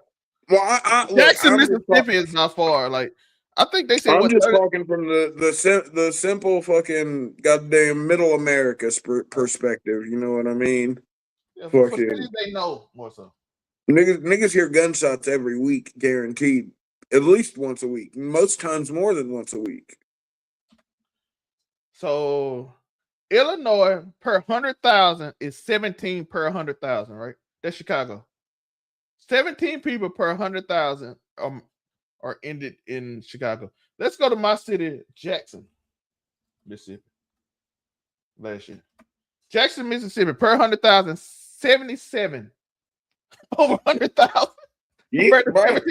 Well, Jackson, Mississippi is not far. Like, I think they said I'm just talking from the simple fucking goddamn middle America's perspective. You know what I mean? Yeah, for cities they know more so. Niggas hear gunshots every week, guaranteed. At least once a week. Most times more than once a week. So Illinois per 100,000 is 17 per 100,000, right? That's Chicago. 17 people per 100,000 are ended in Chicago. Let's go to my city, Jackson, Mississippi. Last year. Jackson, Mississippi, per 100,000, 77 over 100,000. Yeah, right.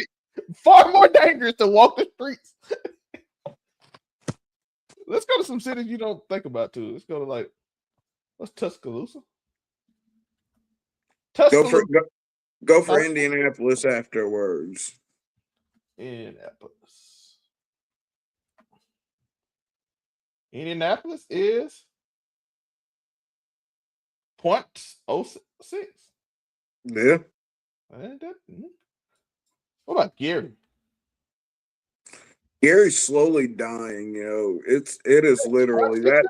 Far more dangerous to walk the streets. Let's go to some cities you don't think about too. Let's go to what's Tuscaloosa? Go for Indianapolis afterwards. Indianapolis is .06. Yeah. What about Gary? Gary's slowly dying, It is literally that.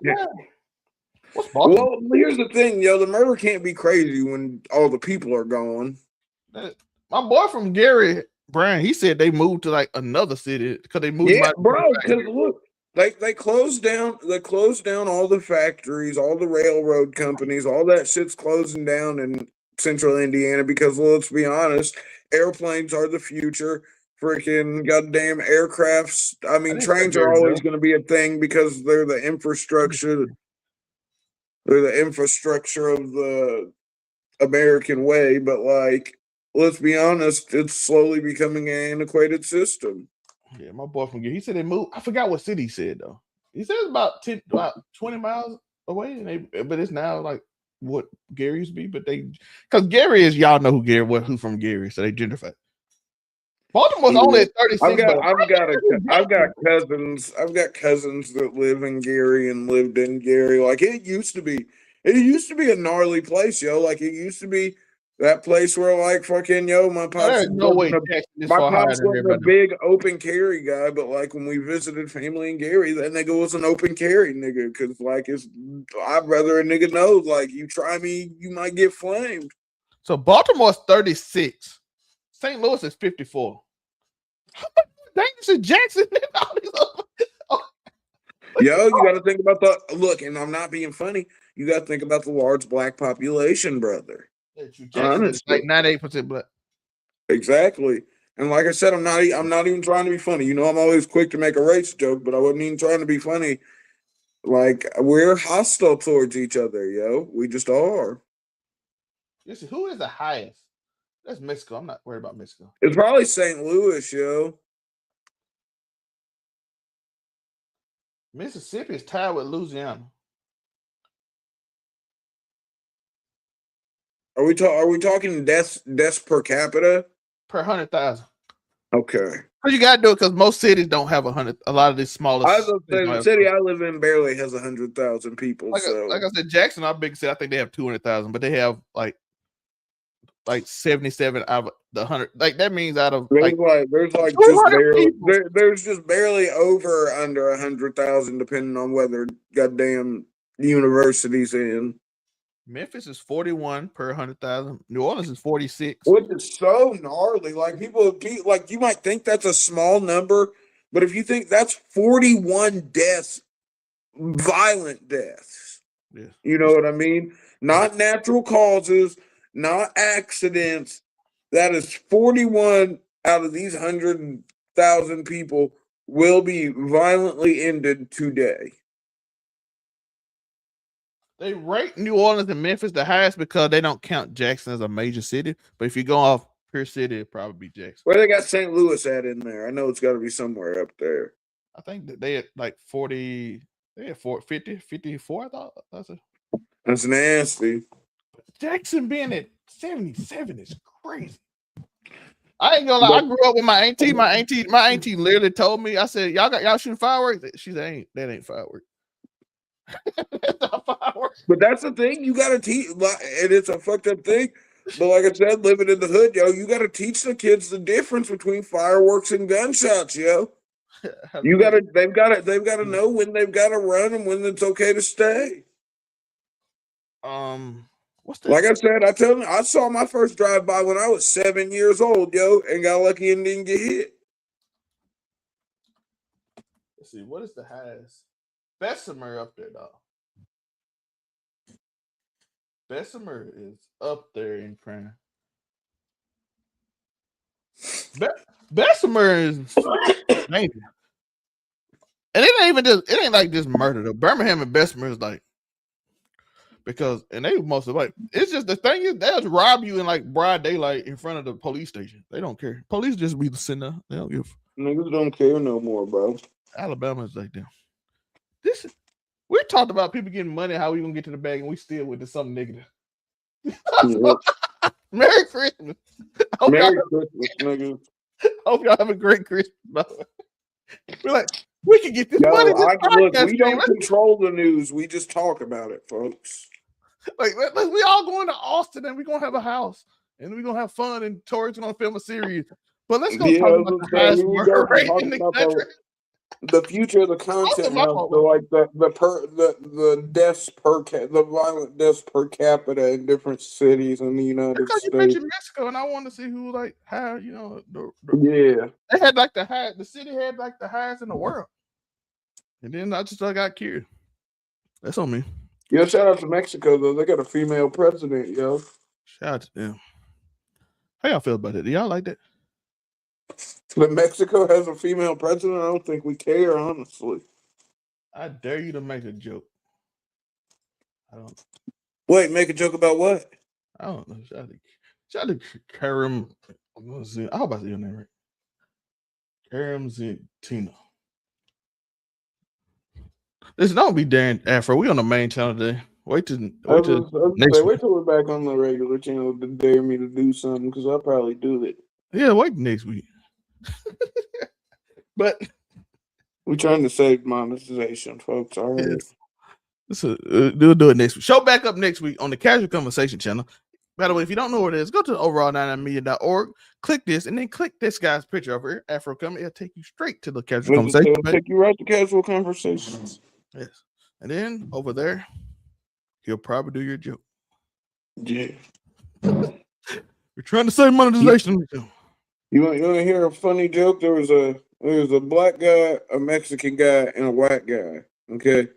What's Baltimore? Well, here's the thing, the murder can't be crazy when all the people are gone. My boy from Gary, Brian, he said they moved to like another city because they moved. Yeah, bro. Because look, they closed down. They closed down all the factories, all the railroad companies, all that shit's closing down in central Indiana because, well, let's be honest, airplanes are the future. Freaking goddamn aircrafts. I mean, trains are always going to be a thing because they're the infrastructure. They're the infrastructure of the American way, but like, let's be honest, it's slowly becoming an antiquated system. Yeah, my boy from Gary, he said they moved. I forgot what city he said though. He said it's about 20 miles away, but it's now like what Gary used to be. But because Gary is, y'all know who from Gary, so they gentrified. Baltimore's only at 36. I've got cousins that live in Gary and lived in Gary. Like it used to be a gnarly place, Like it used to be that place where like fucking my pops wasn't a big open carry guy, but like when we visited family in Gary, that nigga was an open carry nigga. Cause like I'd rather a nigga know, like you try me, you might get flamed. So Baltimore's 36. St. Louis is 54. How much dangerous is Jackson? You got to think about look, and I'm not being funny. You got to think about the large black population, brother. Jackson is like 98% black. Exactly. And like I said, I'm not even trying to be funny. I'm always quick to make a race joke, but I wasn't even trying to be funny. Like we're hostile towards each other, We just are. Listen, who is the highest? That's Mexico. I'm not worried about Mexico. It's probably St. Louis, Mississippi is tied with Louisiana. Are we talking deaths per capita? Per 100,000. Okay. You gotta do it because most cities don't have 100. A lot of these smallest. The city I live in barely has 100,000 people. Like I said, Jackson, our big city, I think they have 200,000, but they have like 77 out of the 100. Like that means out of there's just barely over under 100,000, depending on whether goddamn universities in. Memphis is 41 per 100,000. New Orleans is 46. Which is so gnarly. Like you might think that's a small number, but if you think that's 41 deaths, violent deaths. Yeah. You know what I mean? Not natural causes, not accidents. That is 41 out of these 100,000 people will be violently ended today. They rate New Orleans and Memphis the highest because they don't count Jackson as a major city. But if you go off per city, it'd probably be Jackson. Where they got St. Louis at in there? I know it's got to be somewhere up there. I think that they had like 40. They had 50, 54. I thought that's nasty. Jackson being at 77 is crazy. I ain't gonna lie. I grew up with my auntie. My auntie literally told me. I said, "Y'all shooting fireworks?" She said, "That ain't fireworks." That's not fireworks. But that's the thing. You gotta teach, and it's a fucked up thing. But like I said, living in the hood, you gotta teach the kids the difference between fireworks and gunshots, They've gotta know when they've gotta run and when it's okay to stay. What's that? Like I said, I saw my first drive-by when I was 7 years old, and got lucky and didn't get hit. Let's see, what is the highest? Bessemer up there, dog. Bessemer is up there in crime. Bessemer is maybe. And it ain't like this murder though. Birmingham and Bessemer is like, because they mostly like, it's just the thing is they'll rob you in like broad daylight in front of the police station. They don't care. Police just be sitting there. They don't give. Niggas don't care no more, bro. Alabama is like them. We talked about people getting money, how we gonna get to the bag, and we still with something negative. Merry Christmas. Merry Christmas, niggas. Hope y'all have a great Christmas. We're like, we can get this money. Look, we don't control the news. We just talk about it, folks. Like we all going to Austin and we're gonna have a house and we're gonna have fun and Tori's gonna film a series. But let's go talk about the highest murder rate in the country. The future of the content now, so like the deaths the violent deaths per capita in different cities in the United States. You mentioned Mexico, and I want to see who like how yeah, they had like the city had like the highest in the world, and then I got curious. That's on me. Yeah, shout out to Mexico though. They got a female president, yo. Shout out to them. How y'all feel about it? Do y'all like that? That Mexico has a female president? I don't think we care, honestly. I dare you to make a joke. I don't. Wait, make a joke about what? I don't know. Shout out to Karim. I hope I say your name right. Karim Zentina. Listen, don't be daring Afro. We on the main channel today. Wait till next week. Wait till we're back on the regular channel to dare me to do something because I'll probably do it. Yeah, wait next week. But we're trying to save monetization, folks. All right. We'll do it next week. Show back up next week on the Casual Conversation channel. By the way, if you don't know what it is, go to overall99media.org, click this, and then click this guy's picture over here, Afro Coming. It'll take you straight to the Casual Conversation. It'll take you right to Casual Conversations. Yes. And then over there, he'll probably do your joke. Yeah. We're trying to save monetization. You want to hear a funny joke? There was a black guy, a Mexican guy, and a white guy. Okay.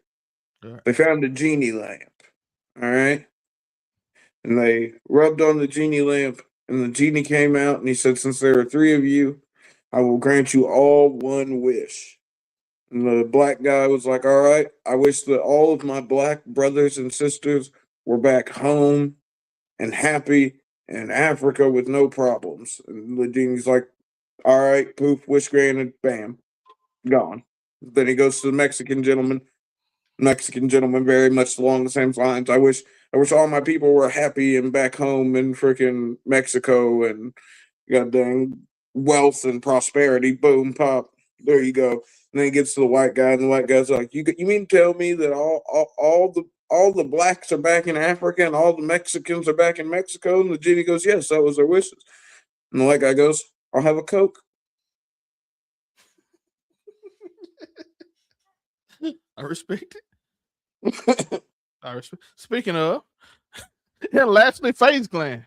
Right. They found a genie lamp. All right. And they rubbed on the genie lamp, and the genie came out, and he said, "Since there are three of you, I will grant you all one wish." And the black guy was like, "All right, I wish that all of my black brothers and sisters were back home and happy in Africa with no problems." And the genie's like, "All right, poof, wish granted, bam, gone." Then he goes to the Mexican gentleman very much along the same lines. I wish all my people were happy and back home in freaking Mexico and goddamn wealth and prosperity. Boom, pop. There you go. And then he gets to the white guy, and the white guy's like, "You mean to tell me that all the blacks are back in Africa and all the Mexicans are back in Mexico?" And the genie goes, "Yes, that was their wishes." And the white guy goes, "I'll have a Coke." I respect it. Speaking of, and lastly, Faze Clan.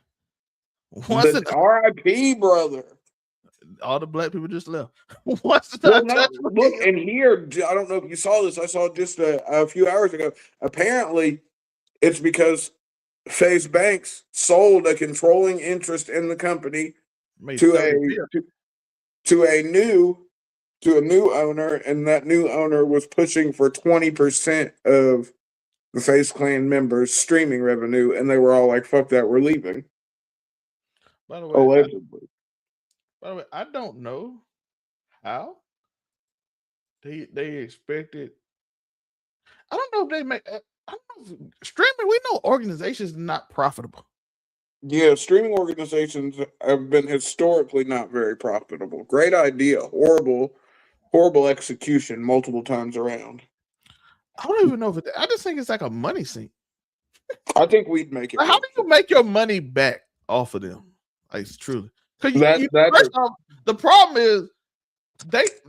R.I.P. brother. All the black people just left. Look, and here, I don't know if you saw this. I saw just a few hours ago. Apparently, it's because Faze Banks sold a controlling interest in the company to a new owner, and that new owner was pushing for 20% of the Faze Clan members' streaming revenue, and they were all like, "Fuck that, we're leaving." By the way, allegedly. I don't know how they expected. I don't know if they make. I don't know. Streaming, we know organizations are not profitable. Yeah, streaming organizations have been historically not very profitable. Great idea, horrible execution multiple times around. I don't even know if I just think it's like a money sink. I think we'd make it. How do you make your money back off of them? Like, truly. The problem is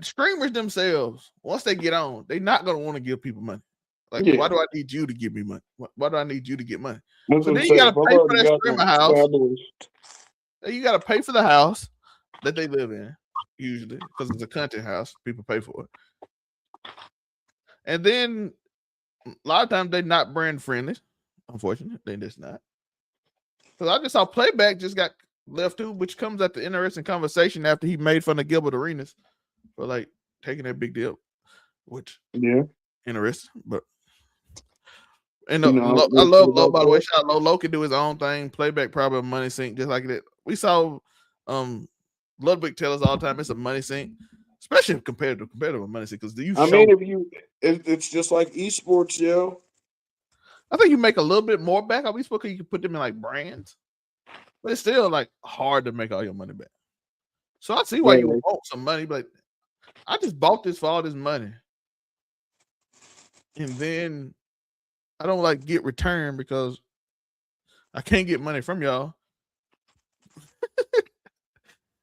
streamers themselves, once they get on, they're not going to want to give people money. Like, Why do I need you to give me money? Why do I need you to get money? So then you got to pay for that streamer house. You got to pay for the house that they live in, usually, because it's a content house. People pay for it. And then a lot of times they're not brand friendly. Unfortunately, they just not. Because I just saw Playback just got left too, which comes at the interesting conversation after he made fun of Gilbert Arenas for like taking that big deal, which interesting. But and I love Low, by the way. Shout out Low. Low can do his own thing. Playback probably a money sink, just like that. We saw Ludwig tell us all the time it's a money sink, especially competitive money sink. Because it's just like esports, yo. I think you make a little bit more back on esports because you can put them in like brands. But it's still like hard to make all your money back. So I see why you want some money, but I just bought this for all this money. And then I don't like get returned because I can't get money from y'all.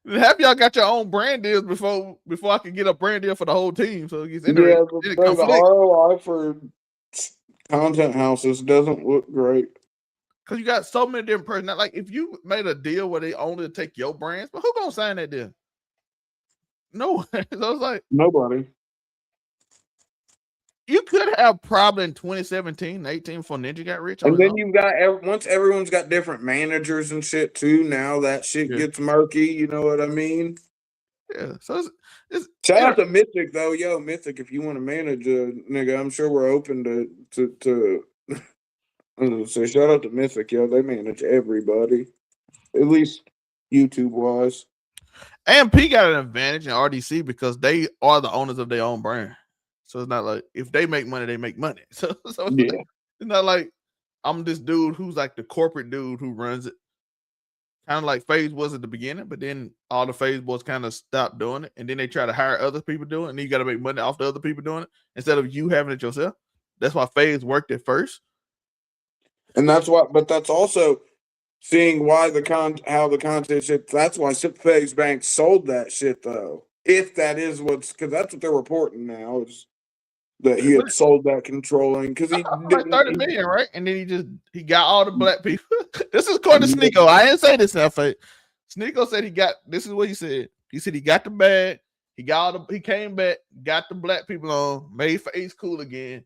Have y'all got your own brand deals before I can get a brand deal for the whole team? So it gets interesting. Yeah, the ROI for content houses doesn't look great. Because you got so many different persons. Like if you made a deal where they only take your brands, but who gonna sign that deal? No one. So it's like nobody. You could have probably in 2017, 18 before Ninja got rich. And then you've got once everyone's got different managers and shit too. Now that shit gets murky. You know what I mean? Yeah. So it's shout out to Mythic though, yo, Mythic. If you want to manage a nigga, I'm sure we're open to. So shout out to Mythic, yo. They manage everybody, at least YouTube wise. AMP got an advantage in RDC because they are the owners of their own brand. So it's not like if they make money, they make money. So yeah. It's not like I'm this dude who's like the corporate dude who runs it. Kind of like Faze was at the beginning, but then all the Faze boys kind of stopped doing it. And then they try to hire other people doing it. And then you got to make money off the other people doing it instead of you having it yourself. That's why Faze worked at first. And that's also seeing why how the content shit. That's why Faze Bank sold that shit though. If that is because that's what they're reporting now is that he had sold that controlling because he did 30 million, right? And then he got all the black people. This is according to Sneeko. I didn't say this now. Sneeko said this is what he said. He said he got the bag, he came back, got the black people on, made Faze cool again,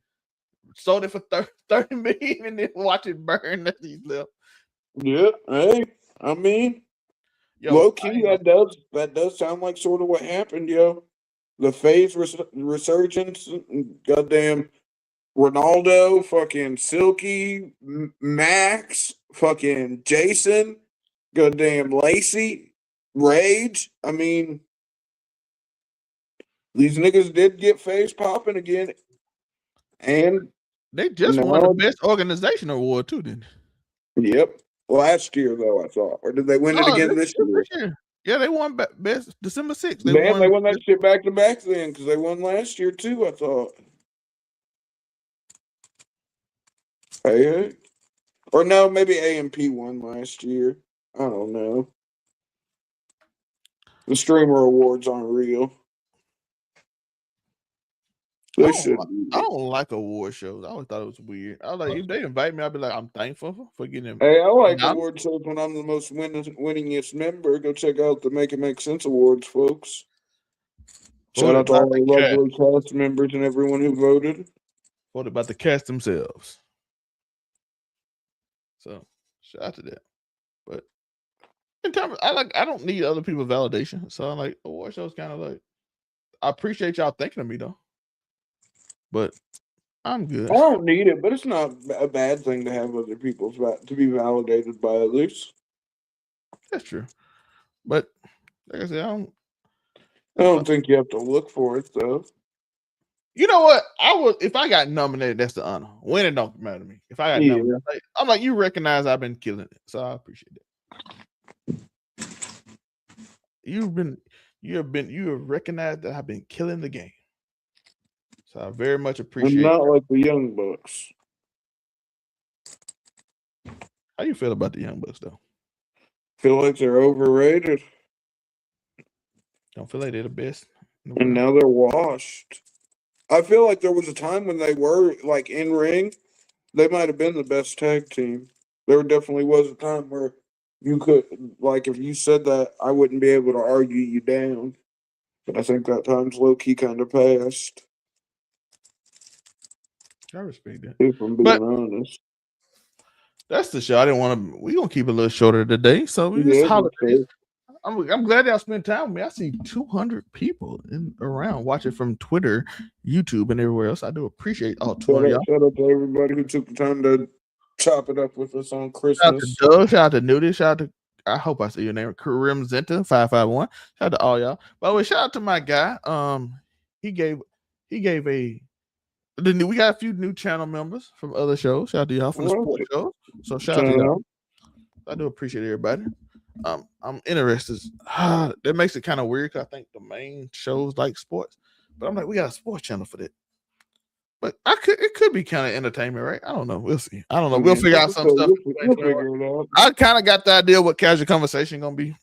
sold it for 30 million, and then watch it burn as he left. Yeah, hey, I mean, low key, that does sound like sort of what happened, yo. The Faze resurgence, goddamn Ronaldo, fucking Silky, Max, fucking Jason, goddamn Lacey, Rage. I mean, these niggas did get Faze popping again, and they just won the best organization award too. Then, yep, last year though I thought, or did they win it again this year? Yeah, they won best December 6th. They won that shit back to back then because they won last year too. I thought. Hey, or no, maybe AMP won last year. I don't know. The streamer awards aren't real. I don't like award shows. I always thought it was weird. I was like, if they invite me, I'd be like, I'm thankful for getting them. Hey, I like award shows when I'm the most winningest member. Go check out the Make It Make Sense awards, folks. Shout out to all the lovely cast members and everyone who voted. What about the cast themselves? So shout out to that. But in terms, I don't need other people's validation. So I'm like, award shows kind of like, I appreciate y'all thinking of me though. But I'm good. I don't need it, but it's not a bad thing to have other people's to be validated by others. That's true. But like I said, I don't think you have to look for it though. You know what? If I got nominated, that's the honor. Winning don't matter to me. If I got nominated, I'm like, you recognize I've been killing it. So I appreciate that. You have recognized that I've been killing the game. So I very much appreciate it. Not like the Young Bucks. How you feel about the Young Bucks, though? Feel like they're overrated. Don't feel like they're the best. And now they're washed. I feel like there was a time when they were, like, in ring. They might have been the best tag team. There definitely was a time where you could, like, if you said that, I wouldn't be able to argue you down. But I think that time's low-key kind of passed. I respect that. If I'm being honest. That's the show. We're going to keep it a little shorter today. So we just holidays. I'm glad y'all spent time with me. I see 200 people around watching from Twitter, YouTube, and everywhere else. I do appreciate all 200 y'all. Shout out to everybody who took the time to chop it up with us on Christmas. Shout out to Doug. Shout out to Nudie. Shout out to, I hope I say your name, Karim Zenta 551. Shout out to all y'all. By the way, shout out to my guy. We got a few new channel members from other shows. Shout out to y'all from the sports show. So shout out to y'all. I do appreciate everybody. I'm interested. That makes it kind of weird because I think the main shows like sports, but I'm like, we got a sports channel for that. But it could be kind of entertainment, right? I don't know. We'll see. I don't know. We'll figure out some stuff. We'll figure it out. I kind of got the idea what casual conversation gonna be.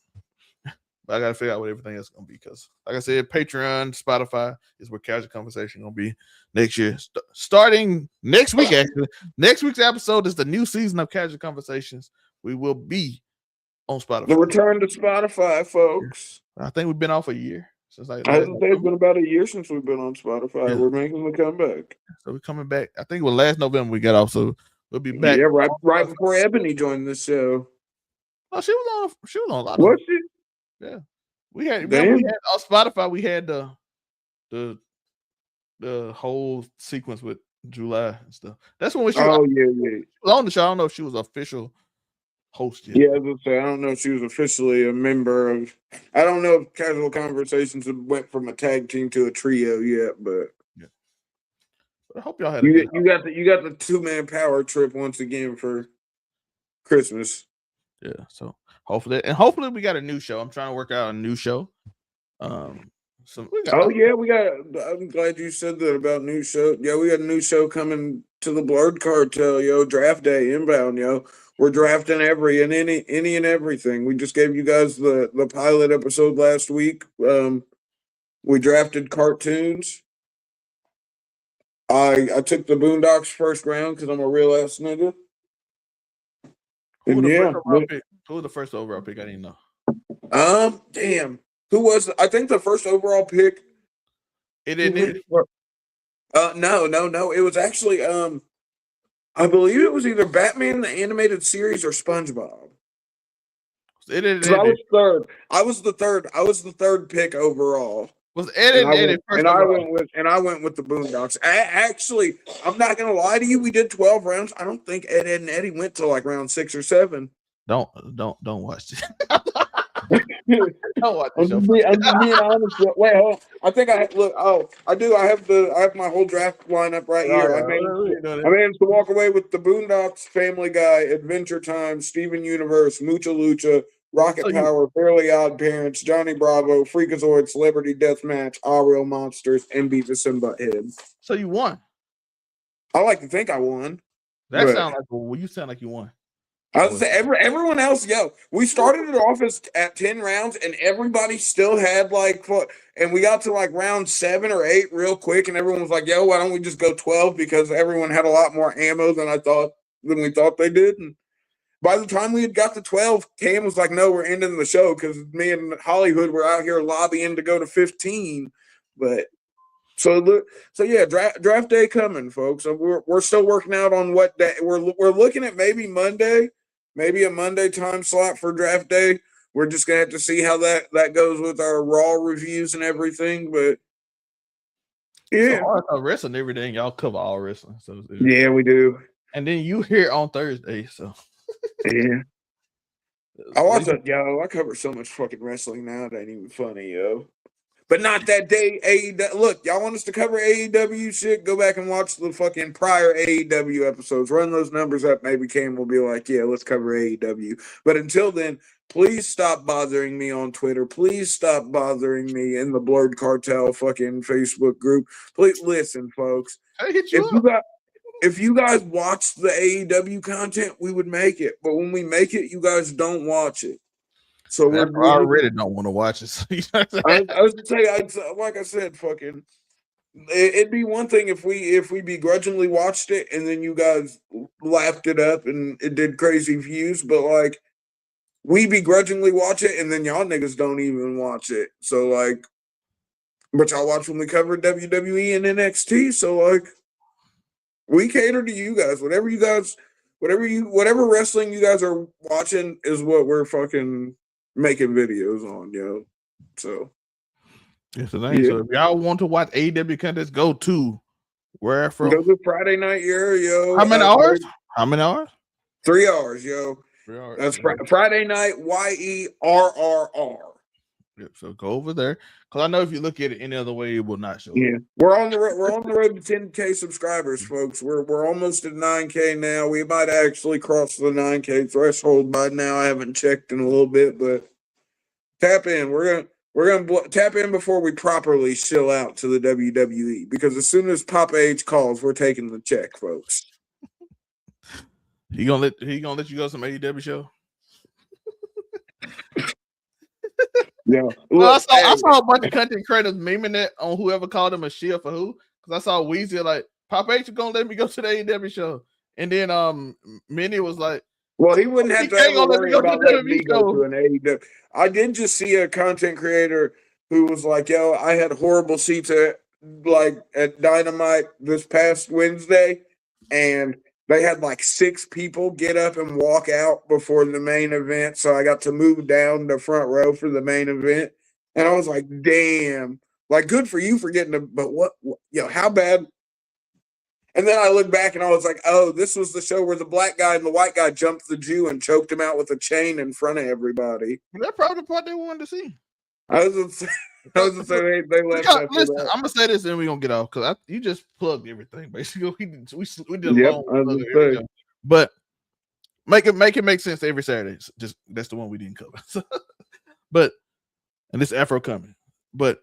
But I gotta figure out what everything else is gonna be because, like I said, Patreon, Spotify is where casual conversation gonna be next year. Starting next week, actually. Next week's episode is the new season of Casual Conversations. We will be on Spotify. The return to Spotify, folks. I think we've been off a year. Since I think it's been about a year since we've been on Spotify. Yeah. We're making the comeback. So we're coming back. I think it was last November we got off, so we'll be back. Yeah, right before Ebony joined the show. Oh, she was on a lot of. Was she? Yeah, we had on Spotify. We had the whole sequence with July and stuff. That's when she was on the show. I don't know if she was official host yet. Yeah, I was gonna say I don't know if she was officially a member of. I don't know if Casual Conversations went from a tag team to a trio yet, but yeah. But I hope y'all had. You got the 2-man power trip once again for Christmas. Yeah, so hopefully we got a new show. I'm trying to work out a new show. I'm glad you said that about new show. Yeah, we got a new show coming to the Blurred Cartel, yo. Draft day inbound, yo. We're drafting any and everything. We just gave you guys the pilot episode last week. We drafted cartoons. I took the Boondocks first round because I'm a real ass nigga. Who was the first overall pick? I didn't know. Damn. Who was? I think the first overall pick. It didn't. No. It was actually I believe it was either Batman the Animated Series or SpongeBob. I was third. I was the third pick overall. Was Ed and I went with the Boondocks. I'm not gonna lie to you. We did 12 rounds. I don't think Ed and Eddie went to like round 6 or 7. Don't watch this. Don't watch this. I'm being honest. Wait, hold on. I think I look. Oh, I do. I have my whole draft lineup right here. I managed to walk away with the Boondocks, Family Guy, Adventure Time, Steven Universe, Mucha Lucha, Rocket Power, Fairly Odd Parents, Johnny Bravo, Freakazoid, Celebrity Deathmatch, All Real Monsters, and Beavis and Butthead. So you won. I like to think I won. You sound like you won. I would say everyone else, we started it off at 10 rounds, and everybody still had and we got to like round 7 or 8 real quick, and everyone was like, "Yo, why don't we just go 12?" Because everyone had a lot more ammo than we thought they did. And by the time we had got to 12, Cam was like, "No, we're ending the show," because me and Hollywood were out here lobbying to go to 15. But so yeah, draft day coming, folks. So we're still working out on what day we're looking at. Maybe Monday. Maybe a Monday time slot for draft day. We're just gonna have to see how that goes with our Raw reviews and everything. But yeah, so wrestling every day. And y'all cover all wrestling, so yeah, we do. And then you here on Thursday, so yeah. I watch that, yo. I cover so much fucking wrestling now. It ain't even funny, yo. But not that day. AEW. Look, y'all want us to cover AEW shit? Go back and watch the fucking prior AEW episodes. Run those numbers up. Maybe Cam will be like, yeah, let's cover AEW. But until then, please stop bothering me on Twitter. Please stop bothering me in the Blurred Cartel fucking Facebook group. Please listen, folks. If you guys watch the AEW content, we would make it. But when we make it, you guys don't watch it. So I already don't want to watch it. I was gonna say, like I said, fucking, it'd be one thing if we begrudgingly watched it and then you guys laughed it up and it did crazy views, but like we begrudgingly watch it and then y'all niggas don't even watch it. So like, but y'all watch when we cover WWE and NXT. So like, we cater to you guys. Whatever wrestling you guys are watching is what we're fucking making videos on, yo. So yes, so if y'all want to watch AEW content, go to where from? Go to Friday Night yo. How many hours? 3 hours, yo. 3 hours. That's Friday Night YERRR. Yep. So go over there, because I know if you look at it any other way, it will not show. Yeah, we're on the road to 10K subscribers, folks. We're almost at 9K now. We might actually cross the 9K threshold by now. I haven't checked in a little bit, but tap in. We're We're gonna tap in before we properly shill out to the WWE, because as soon as Papa H calls, we're taking the check, folks. He gonna let you go to some AEW show? Yeah. Look, I saw a bunch of content creators memeing it on whoever called him a shield for who. Because I saw Weezy like, Papa H gonna let me go to the AEW show. And then Minnie was like, well, he wouldn't have to ever worry about letting me go to an AEW. I did just see a content creator who was like, yo, I had horrible seats at Dynamite this past Wednesday, and they had like 6 people get up and walk out before the main event. So I got to move down the front row for the main event. And I was like, damn, like, good for you for getting but what how bad? And then I looked back and I was like, oh, this was the show where the black guy and the white guy jumped the Jew and choked him out with a chain in front of everybody. That's probably the part they wanted to see. I was just saying they left after listen, that. I'm gonna say this and we're gonna get off because you just plugged everything basically. We did yep, but make it make sense every Saturday. Just that's the one we didn't cover. But and this Afro coming, but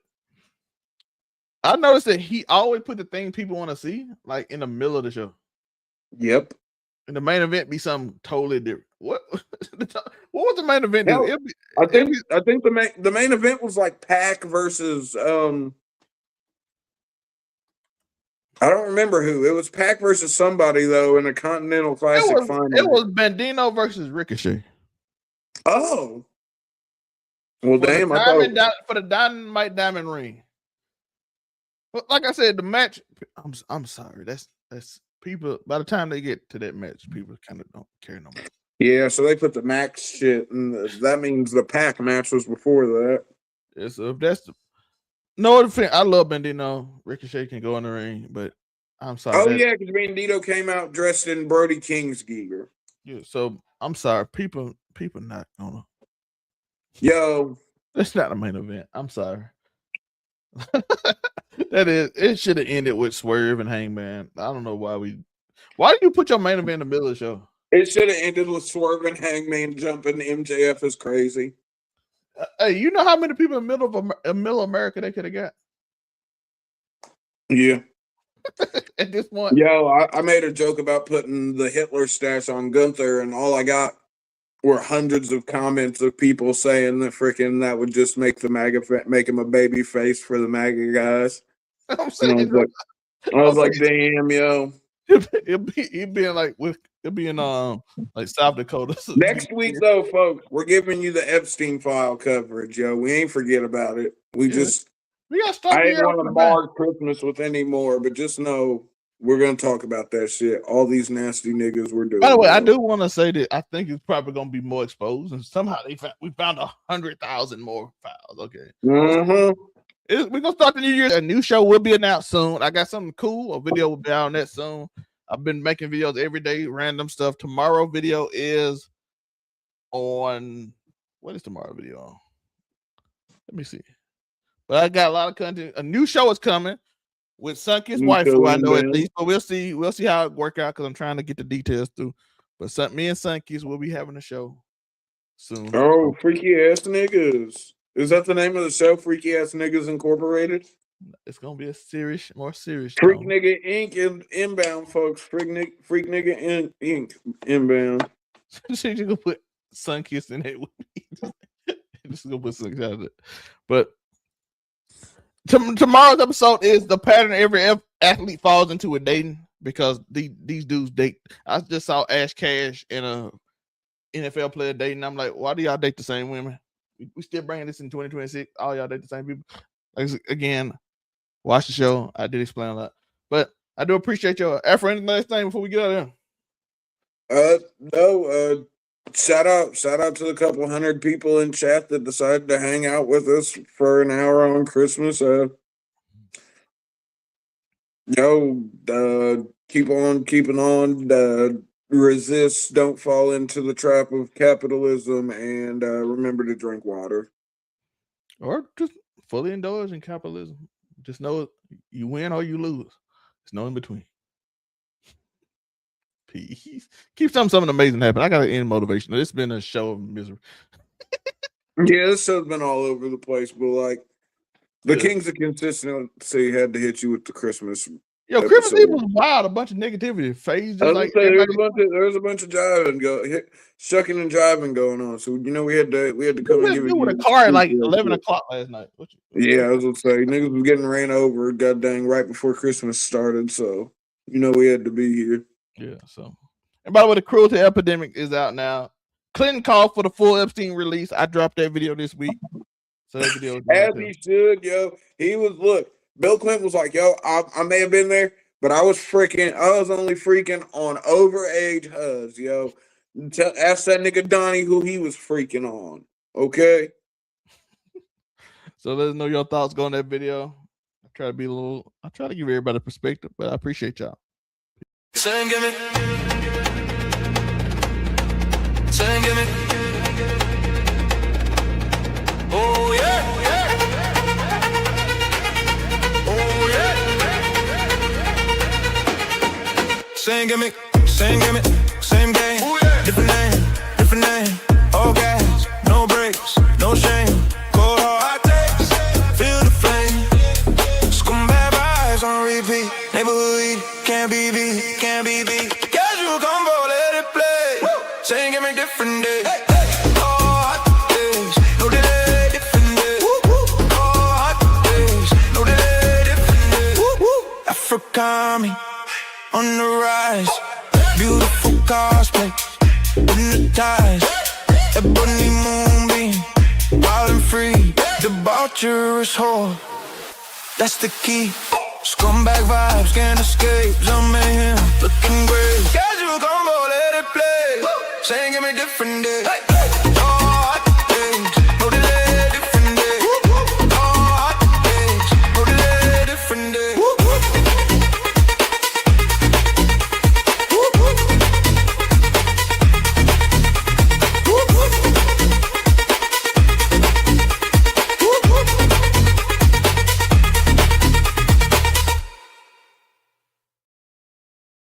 I noticed that he always put the thing people want to see like in the middle of the show. Yep. And the main event be something totally different. What was the main event? Hell, I think the main event was like Pac versus I don't remember who. It was Pac versus somebody though in a Continental Classic final. It was Bandino versus Ricochet. Oh. Well, damn! I thought for the Dynamite Diamond Ring. But like I said, the match. I'm sorry. That's people. By the time they get to that match, people kind of don't care no more. Yeah, so they put the Max shit, and that means the Pac match was before that. Yeah, so if that's no offense, I love Bandino. Ricochet can go in the ring, but I'm sorry. Oh yeah, because Bandito came out dressed in Brody King's gear. Yeah, so I'm sorry. People not gonna. Yo, that's not a main event. I'm sorry. It should have ended with Swerve and Hangman. I don't know why did you put your main event in the middle of the show? It should have ended with Swerve and Hangman jumping. MJF is crazy. Hey, you know how many people in the middle of America they could have got? Yeah. At this point. Yo, I made a joke about putting the Hitler stash on Gunther, and all I got were hundreds of comments of people saying that freaking that would just make the MAGA make him a baby face for the MAGA guys. I'm saying, I was like, damn, yo. It'd be in like South Dakota. Next week though, folks, we're giving you the Epstein file coverage, yo. We ain't forget about it. We gotta start. I ain't want to bar Christmas with any more, but just know we're gonna talk about that shit. All these nasty niggas we're doing. By the way, I do want to say that I think it's probably gonna be more exposed, and somehow we found 100,000 more files. Okay. Mm-hmm. We're gonna start the new year. A new show will be announced soon. I got something cool. A video will be out on that soon. I've been making videos every day, random stuff. Tomorrow video is on. What is tomorrow video on? Let me see. But I got a lot of content. A new show is coming with Sunkiss's wife, who I know at least. But we'll see. We'll see how it work out because I'm trying to get the details through. But me and Sunkiss will be having a show soon. Oh, freaky ass niggas! Is that the name of the show? Freaky Ass Niggas Incorporated. It's gonna be more serious. Freak Nigga Inc. Inbound, folks. Freak Nigga Inc. Inbound. So you gonna put Sunkiss in it with me? Just gonna put Sunkiss out of it. But tomorrow's episode is the pattern every athlete falls into with dating, because these dudes date. I just saw Ash Cash and a NFL player dating. I'm like, why do y'all date the same women? We still bringing this in 2026. All y'all date the same people. Again, watch the show. I did explain a lot, but I do appreciate your effort. Any last thing before we get out of here? No. Shout out to the couple hundred people in chat that decided to hang out with us for an hour on Christmas. Keep on keeping on. Resist, don't fall into the trap of capitalism, and remember to drink water. Or just fully indulge in capitalism. Just know you win or you lose. There's no in between. Peace. Keep something amazing happen. I got to end motivation. It's been a show of misery. Yeah, this show's been all over the place, but like the Kings of Consistency had to hit you with the Christmas. Yo, Christmas Eve was wild. A bunch of negativity. Faze just like there's a bunch of driving shucking and driving going on. So we had to come and give it. With a car at like 11 o'clock last night. Yeah, I was gonna say niggas was getting ran over. God dang, right before Christmas started. So we had to be here. Yeah. So, and by the way, the cruelty epidemic is out now. Clinton called for the full Epstein release. I dropped that video this week. So that video as he should, yo. He was Bill Clinton was like, yo, I may have been there, but I was only freaking on overage hubs, yo. Ask that nigga Donnie who he was freaking on. Okay. So let us know your thoughts on that video. I try to give everybody a perspective, but I appreciate y'all. Sing, give me. Oh yeah, yeah. Oh yeah. Sing, give me. Same game. Oh, yeah. Different name. All gas, no brakes, no shame. Cold hard takes, feel the flame. Scumbag vibes on repeat. Neighborhood can't be beat. Casual combo, let it play. Woo. Same give me different day. Hey. Coming on the rise, beautiful cosplay, hypnotized, Ebony Moonbeam, wild and free, debaucherous whore, that's the key. Scumbag vibes can't escape, Zelmae, looking great. Casual combo, let it play. Saying give me different day.